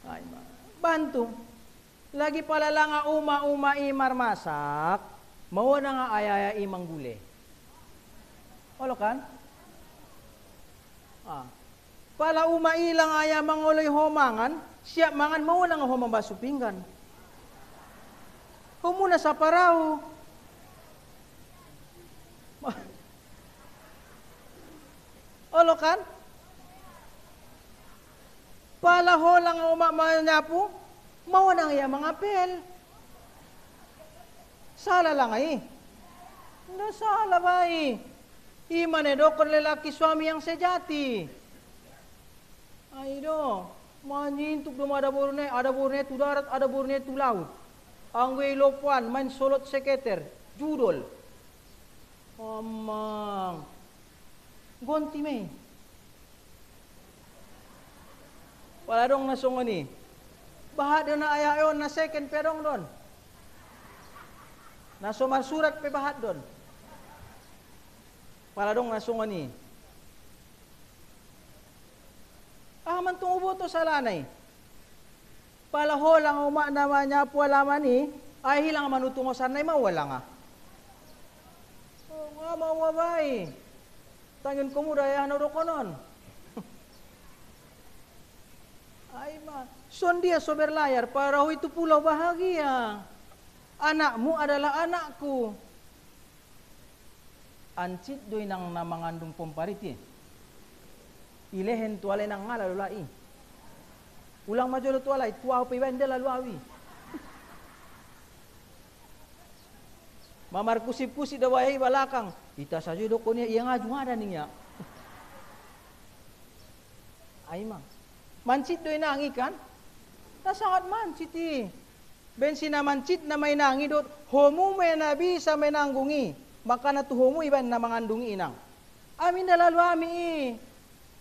S1: Ay, bantu. Lagi pala lang nga uma imar masak, mau na nga ayaya imang gule. Olo kan? Pala uma ilang aya manguloy homangan, siya mangan mau na nga homang baso pinggan. Humuna sa paraw. Olo kan? Palaho lang ang umamanyapo, mawanang iya mga apel. Sala lang ay. Hindi sala ba ay. Imanedo kung lalaki suami yang sejati. Ay do, manjintuk do ada burne tu darat, ada burne tu laut. Ang lopuan, main solot seketer, judol. Amang. Gonti may. Wala dong nasungan ni. Bahat doon na ayayon na second perong doon. Nasumar surat pe bahat doon. Wala dong nasungan ni. Man tungubo to sa lanay. Palaho lang uma naman niya po alaman ni. Ay hilang manutungo sanay mawala nga. Nga mawabay. Tangin ko mo daya na ko nun. Ay ma, son dia so berlayar para itu pulau bahagia. Anakmu adalah anakku. Ancit doy nang namangandung pompariti. Ilehen tuale nang ngala lulai. Ulang majolo tualay, tuaw pa iban dela luawi. Mamar kusip-kusip dawai balakang. Ita saja do konya iya ngaju ada niya. Ay ma. Mancit doy nangi kan? Na sangat mancit eh. Bensin na mancit na may nangi dot. Homo may nabi sa may nanggungi. Maka na tu homo iban na mangandungi inang. Amin dalalu ami eh.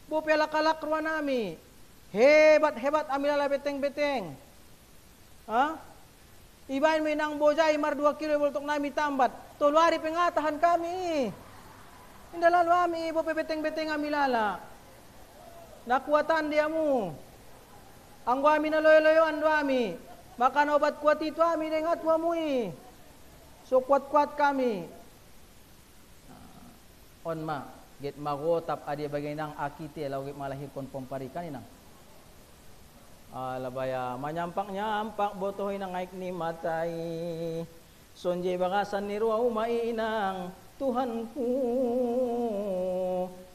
S1: Bupela kalakruan nami. Hebat ami lala beteng-beteng. Iban may nang bojay mar 2 kilo bultok nami tambat. Tolwari pengatahan kami. Indalalu ami bupe beteng-beteng ami lala. Nakuatan dia mu. Ang wami na loyo-loyo ang wami. Maka naobat kuat itu ami dengan tua mui. So kuat-kuat kami. On ma, get magotap adi bagay nang akiti lawit malahir kon pomparikan inang. Labaya manyampak-nyampak botohoy nang aik ni matay. Sonje bagasan ni ruwa umainang Tuhanku.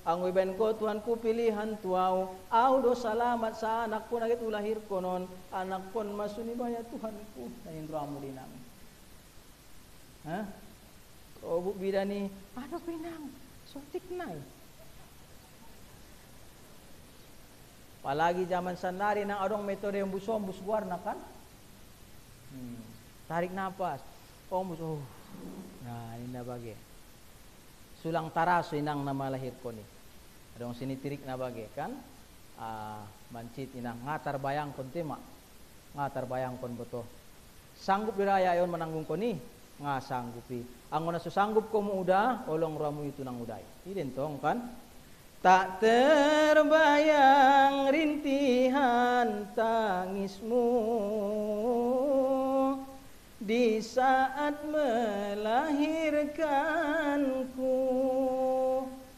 S1: Ang wiben ko, Tuhanku pilihan tuaw. Do salamat sa anak ko, nagit ulahir ko nun. Anak ko, masunibaya Tuhanku. Nahindro mo din namin. O bida ni, ano pinang? Sotik na eh. Palagi zaman sandari ng adong metode yung busom, buswar na kan? Tarik napas. Buso. Ini na bagay. Sulang taraso inang namalahir ko ni. Adong sinitirik na bagay kan? Mancit inang ngatar bayang kon tema. Ngatar bayang kon boto. Sanggup diraya yon mananggung ko ni. Nga sanggupi. Ang una susanggup ko mo uda, olong ramu itu nang uday. Idin tong kan? Tak terbayang rintihan tangismu di saat melahirkanku.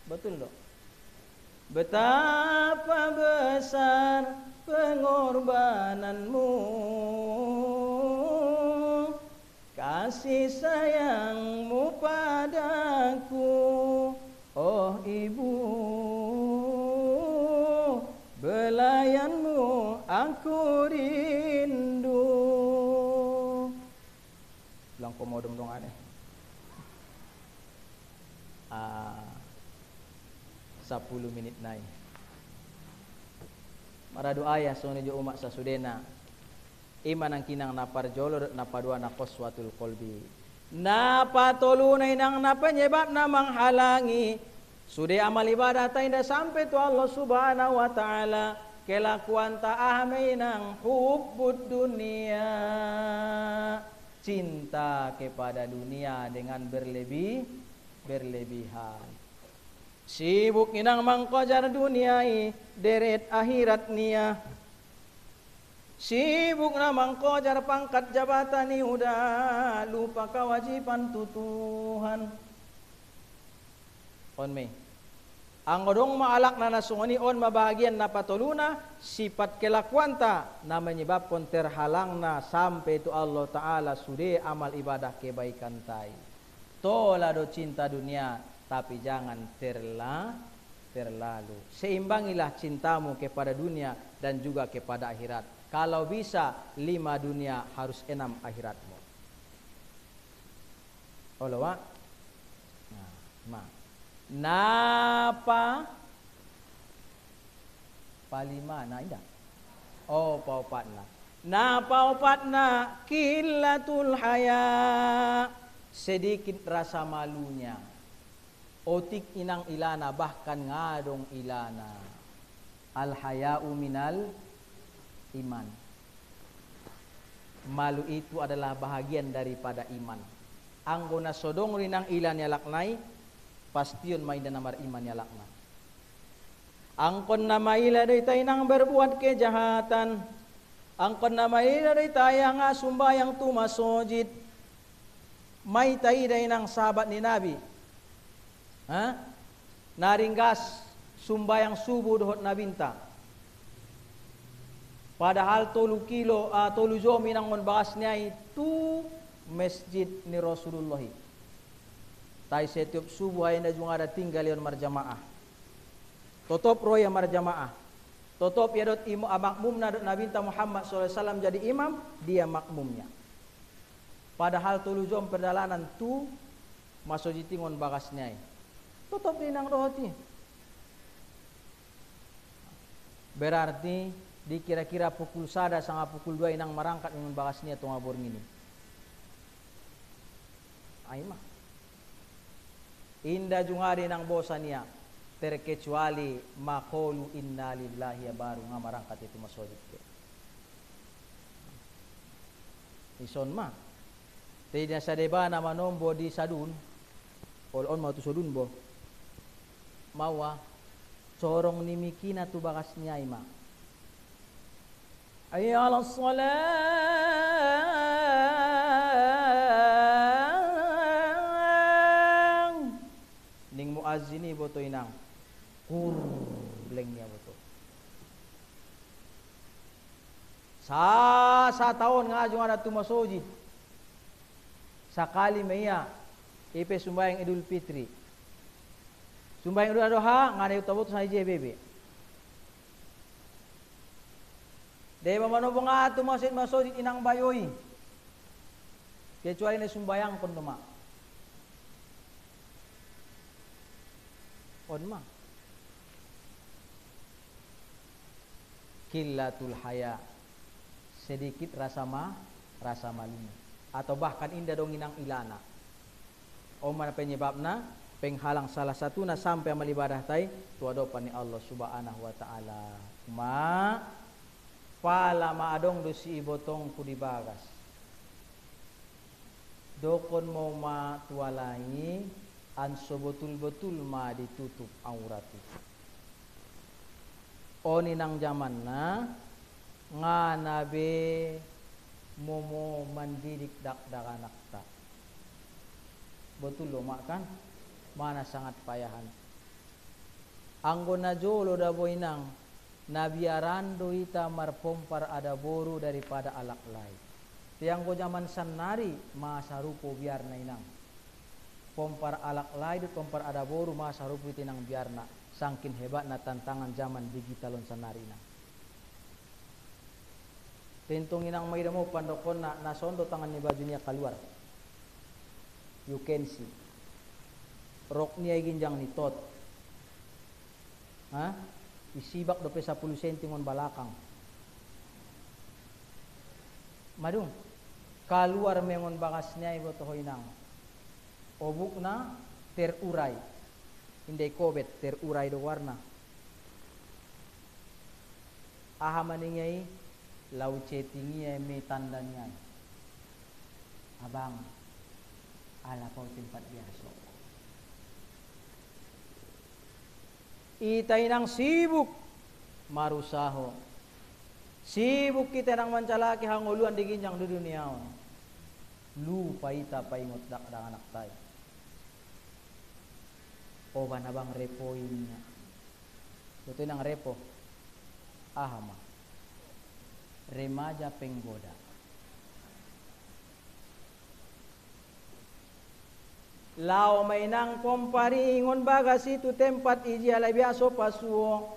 S1: Betul dong? Betapa besar pengorbananmu kasih sayangmu padaku, oh ibu, belayanmu aku rindu. Bilang komodom dong aneh. 10 menit naik. Maradu ayah sonejo umak sasudena. Iman ang kinang naparjolo napadua na qaswatul qalbi. Napatulunay nang napanyebab na manghalangi. Sude amal ibadah ta indah sampai tu Allah subhanahu wa ta'ala. Kelakuan ta'amay ng hubbud dunia. Cinta kepada dunia dengan berlebihan. Sibuk inang mangkojar duniai deret akhirat nia. Sibuk na mangkojar pangkat jabatan ni udah lupa kewajiban tutuhan. On me. Ang odong maalak na nasungani on mabahagian na patuluna sifat kelakuan ta na menyebabkan terhalang na sampai tu Allah Ta'ala sudah amal ibadah kebaikan tai. Tola do cinta dunia tapi jangan terlalu. Seimbangilah cintamu kepada dunia dan juga kepada akhirat. Kalau bisa 5 dunia harus 6 akhiratmu. Olo wa? Napa palima na indah. Oh paupatna. Napa upatna kilatul haya. Sedikit rasa malunya. Otik inang ilana bahkan ngadong ilana. Al haya'u minal iman. Malu itu adalah bahagian daripada iman. Anggona sodong rinang ilan yalaknai pastion may namar iman yalakna. Angkon na maila day tayo nang berbuat kejahatan. Angkon na maila day tayo nga sumbayang tumasojit. May tayo day nang sahabat ni Nabi. Naringgas sumbayang subuh dohot nabinta. Padahal 3 kilo 3 jom inang monbakas niya itu masjid ni Rasulullah. Tay setiap subuh ay na juga ada tinggal yon marjamaah. Totop roya marjamaah. Totop ya dot makmum na dot nabinta Muhammad SAW jadi imam, dia makmumnya. Padahal 3 jom perjalanan tu masuk jitingon bagas niya. Totop ninang rohoti. Berarti di kira-kira pukul 1 sampai pukul 2 inang marangkat dengan bagas niya tu ngabor ngini. Ay mah. Indah jungari nang bosa niya terkecuali maqulu inna lillahi ya baru nga marangkat itu masojid ke. Ison mah. Tidak sadeba na manombo di sadun. Olon mau tu sadun bo. Mawa corong nimikina tu bagas niya ima. Ayyala salam. Ning muazzini boto inang. Leng niya boto. Sa tahun nga ajung ada tu masojid. Sakali maya ipe sumbayang Idul Fitri. Sumbayang Idul Adha ngane utabot sa JBB. Deba manobo nga tu masjid inang bayoy. Kecuali na sumbayang kon duma. Onma. Killatul haya. Sedikit rasa malu. Atau bahkan indah dong inang ilana. Mana penyebabna penghalang salah satu na sampai amal ibadah tai tu adopan ni Allah subhanahu wa ta'ala. Pala maadong do si ibotong ku dibagas. Dokon mau ma tualai anso betul-betul ma ditutup auratu. Oni nang zaman na nga nabe momo mandidik dak-dakanak ta. Betul lo mak kan? Mana sangat payahan. Anggo na jolo da boinang nabiaran do ita marpompar ada boru daripada alak lain. Tiang ko zaman sanari masa rupo biar na inang. Pompar alak laidut pompar adaboru masa rupo itinang biar na. Sangkin hebat na tantangan zaman digitalon sanari inang. Tentong inang may damo pandokon na nasondo tangan ni bajunya keluar. You can see. Rok niya ginjang ni tot. Ha? Isibak do pe 10 sentimon balakang. Madung keluar mengon bagas niya ibo tohoy nang. Obuk na terurai. Hindi kobet terurai do warna. Aha maningay lau chatting niya may tanda niya. Abang ala po tempat biasa. Itay ng sibuk marusaho. Sibuk kita ng mancalaki hanguluan di ginjang di dunia. Lupa ita paingot dak anak tayo. O ba na bang repo niya? Ito ng repo. Ahama. Remaja penggoda. Lao may nang pomparingon bagas itu tempat iji alay biaso pasuo.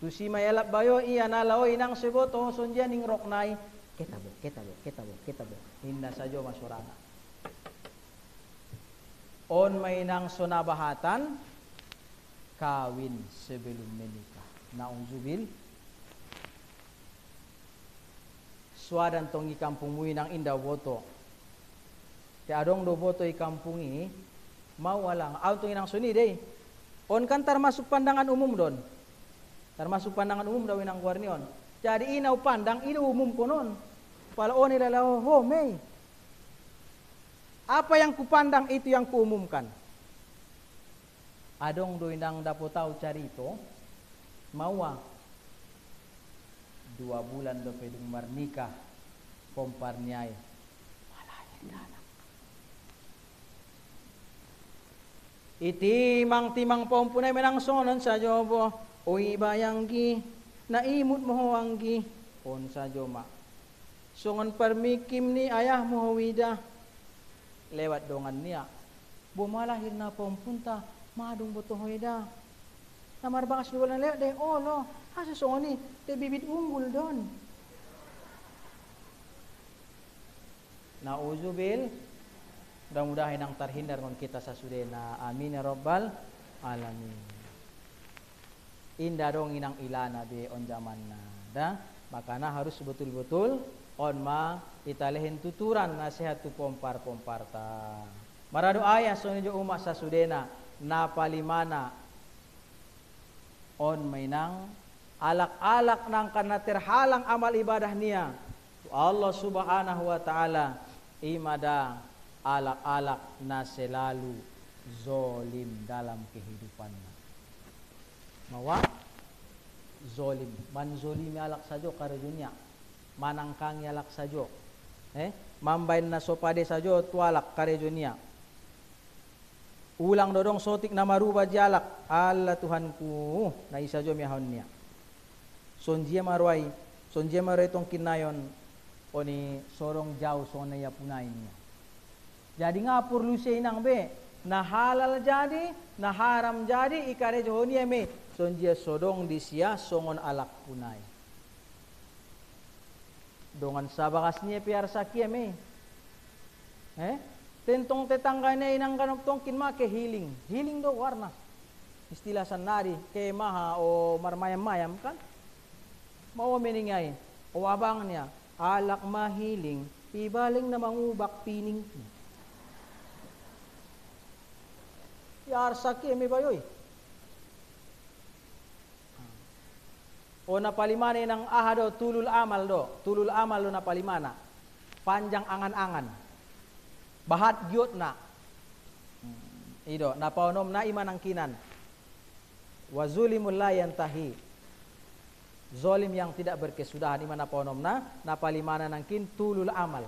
S1: Tu si mayalap bayo iya nalao inang seboto sonja ning roknay. Ketabo. Hinda sajo masurana. On may nang sonabahatan kawin sebelum menikah. Naunzubil. Swadan tong ikampung mui nang indah boto. Ti adong do boto ikampungi mau walang auto inang suni deh. On kan termasuk pandangan umum don. Termasuk pandangan umum daw inang kuarnion. Jadi inaw pandang ina umum konon. Pala on ilalaw ho may. Apa yang kupandang itu yang kuumumkan. Adong do inang dapotau carito mawa 2 bulan do pedung marnikah komparnyai. Iti mang timang pompunay menang sonon sa jobo. Oy bayanggi naimut mo hoanggi on sa joma. Songon permikim ni ayah mo hawida. Lewat dongan niya. Bumalahir na pompunta madung boto hoida. Namar bakas duwal na lewat deh olo. Asa songon ni te bibit unggul don. Nauzubil. Mudah-mudahan ang terhindar ngon kita sasudena. Amin ya rabbal alamin. Indah dong inang ilana be on zaman na. Makanya harus betul-betul on ma italehin tuturan nasihat tu pompar-pompar ta. Marado ayah sonjo umat sasudena na palimana on mainang alak-alak nang karena terhalang amal ibadah niya. Allah Subhanahu wa taala imada alak-alak na selalu zolim dalam kehidupannya. Mawa zolim, manzolimi alak sajo karo dunia, manangkangi alak sajo, mambain na sopade sajo tualak karo dunia. Ulang dodong sotik na maruba jalak, Allah Tuhanku na isa jo miyahon niya. Sonjia maruai tong kinayon oni sorong jauh sona ya punain niya. Jadi ngapur lusay nang be, na halal jadi, na haram jadi, ikare johoni eme, sonjia sodong disia songon alak punay. Dongan sabakas niya piar saki eme. Tentong tetangga niya inang kanok tongkin make healing. Healing do warna. Istilah sanari, ke maha o marmayam-mayam kan. Mau meningay, o abang niya, alak mahiling, ibaling na mangubak pining. Yar saki eme bayoy. O napalimana ng aha do tulul amal do. Tulul amal do napalimana. Panjang angan-angan. Bahat gyot na. Ido napaunom na iman ang kinan. Wa zulimul la yantahi. Zolim yang tidak berkesudahan iman napaunom na napalimana ng kin tulul amal.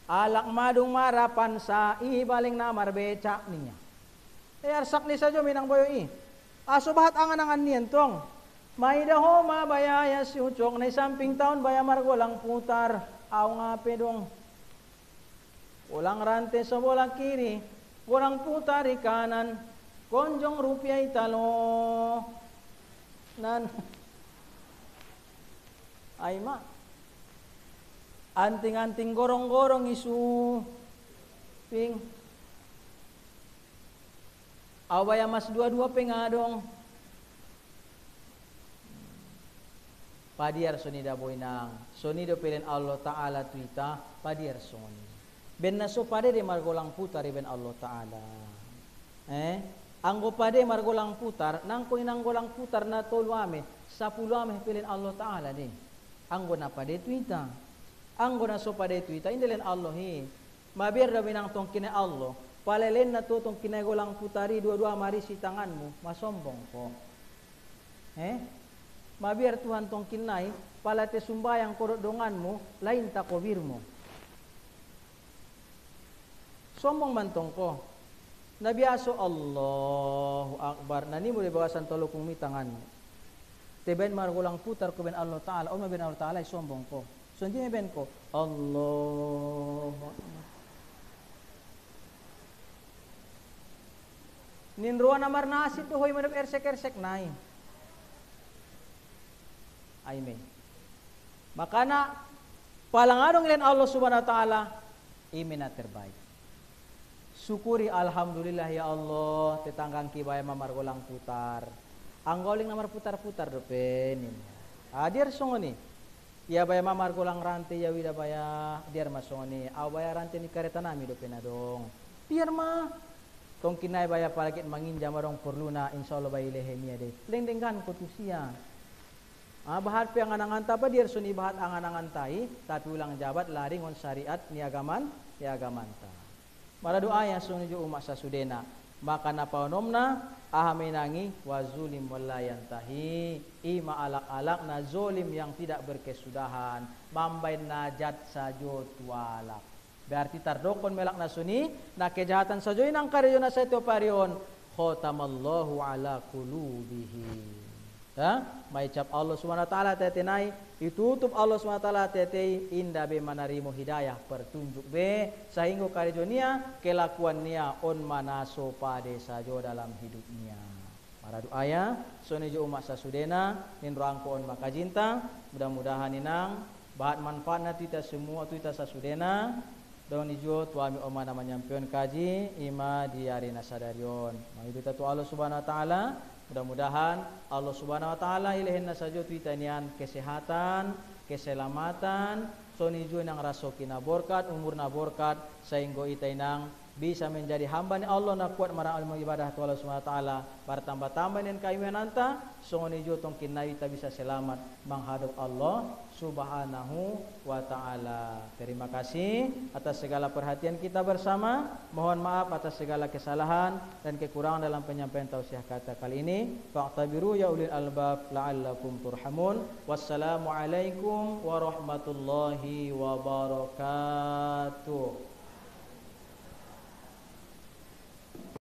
S1: Alak madung marapan sa ibaling na marbeca niya. Arsak ni sajo minang boyo i. Aso bahat angan-angan niyan tong. Maidaho mabayaya si Ucok na isamping taon baya margolang putar. Aw nga pedong. Walang rante sa bolang kiri. Walang putar kanan. Konjong rupiah italo. Nan. Ay ma. Anting-anting gorong-gorong isu. Ping. Awaya mas dua-dua pengadong. Padiar sonida boinang sonido pelen Allah Ta'ala tuita padiar soni ben naso pade de margolang putar ben Allah Ta'ala anggo pade margolang putar nang ko inanggolang putar na tolwame sapulwame pelen Allah Ta'ala de anggo na pade tuita anggo na so pade tuita indelen Allah hi mabiar da binang tong kine Allah palelen na to tong kinagolang putari dua-dua mari si tanganmu masombong ko mabiar Tuhan tong kinai palate sumbayang korodonganmu lain takobirmu sombong mantong ko nabiaso Allahu Akbar nani mo bawasan tolo kung mitanganmu teben margulang putar ko ben Allah Ta'ala o maben Allah Ta'ala sombong ko so hindi ben ko Allahu Akbar ninruan amar nasit to hoy manap ersek nai Aime. Makana palangadong ilan Allah Subhanahu wa taala imina terbaik. Syukuri alhamdulillah ya Allah tetanggang kibaya mamargolang putar. Anggoling namar putar-putar dopen. Adir songoni. Ya baya mamargolang rante ya wida baya diar masongoni. Awaya rante ni kareta nami dopen adong. Biar mah tong kinai baya palagit manginjam marong perluna insyaallah bayi lehemia de. Lengdengan kutusia. Bahat pi angan-angan pa dir suni bahat angan-angan tai tapi ulang jabat lari ngon syariat niagaman ta. Mara doa yang suni ju umat sasudena maka napaonomna ahamenangi wa zulim walayan tahi ima alak-alak na zolim yang tidak berkesudahan mambain najat sajo tualak. Berarti tardokon melak na suni na kejahatan sajo inang karyo na sa ito parion khotamallahu ala qulubihi. Mai cap Allah Subhanahu wa taala tetenai ditutup Allah Subhanahu wa taala tetei inda be manarimo hidayah pertunjuk be sehingga karijonia kelakuannya on manaso pade sajo dalam hidupnya. Para doaya sonejo umat sasudena nin rangko on makajinta mudah-mudahan inang bahat manfaatna kita semua tuita sasudena dong nijo tuami oma namanya pion kaji ima di arena sadarion. Mangidita tu Allah Subhanahu wa taala mudah-mudahan Allah Subhanahu wa taala ilahin sajo tuitanian kesehatan, keselamatan, sonijo nang rasokina borkat, umurna borkat sehingga itainang bisa menjadi hamba ni Allah na kuat marang ilmu ibadah tu Allah Subhanahu wa taala bertambah-tambah nen kaimenanta sonijo tong kinai ta bisa selamat menghadap Allah Subhanahu wa taala. Terima kasih atas segala perhatian kita bersama. Mohon maaf atas segala kesalahan dan kekurangan dalam penyampaian tausiah kata kali ini. Fa'tabiru ya ulil albab la'allakum turhamun. Wassalamualaikum warahmatullahi wabarakatuh.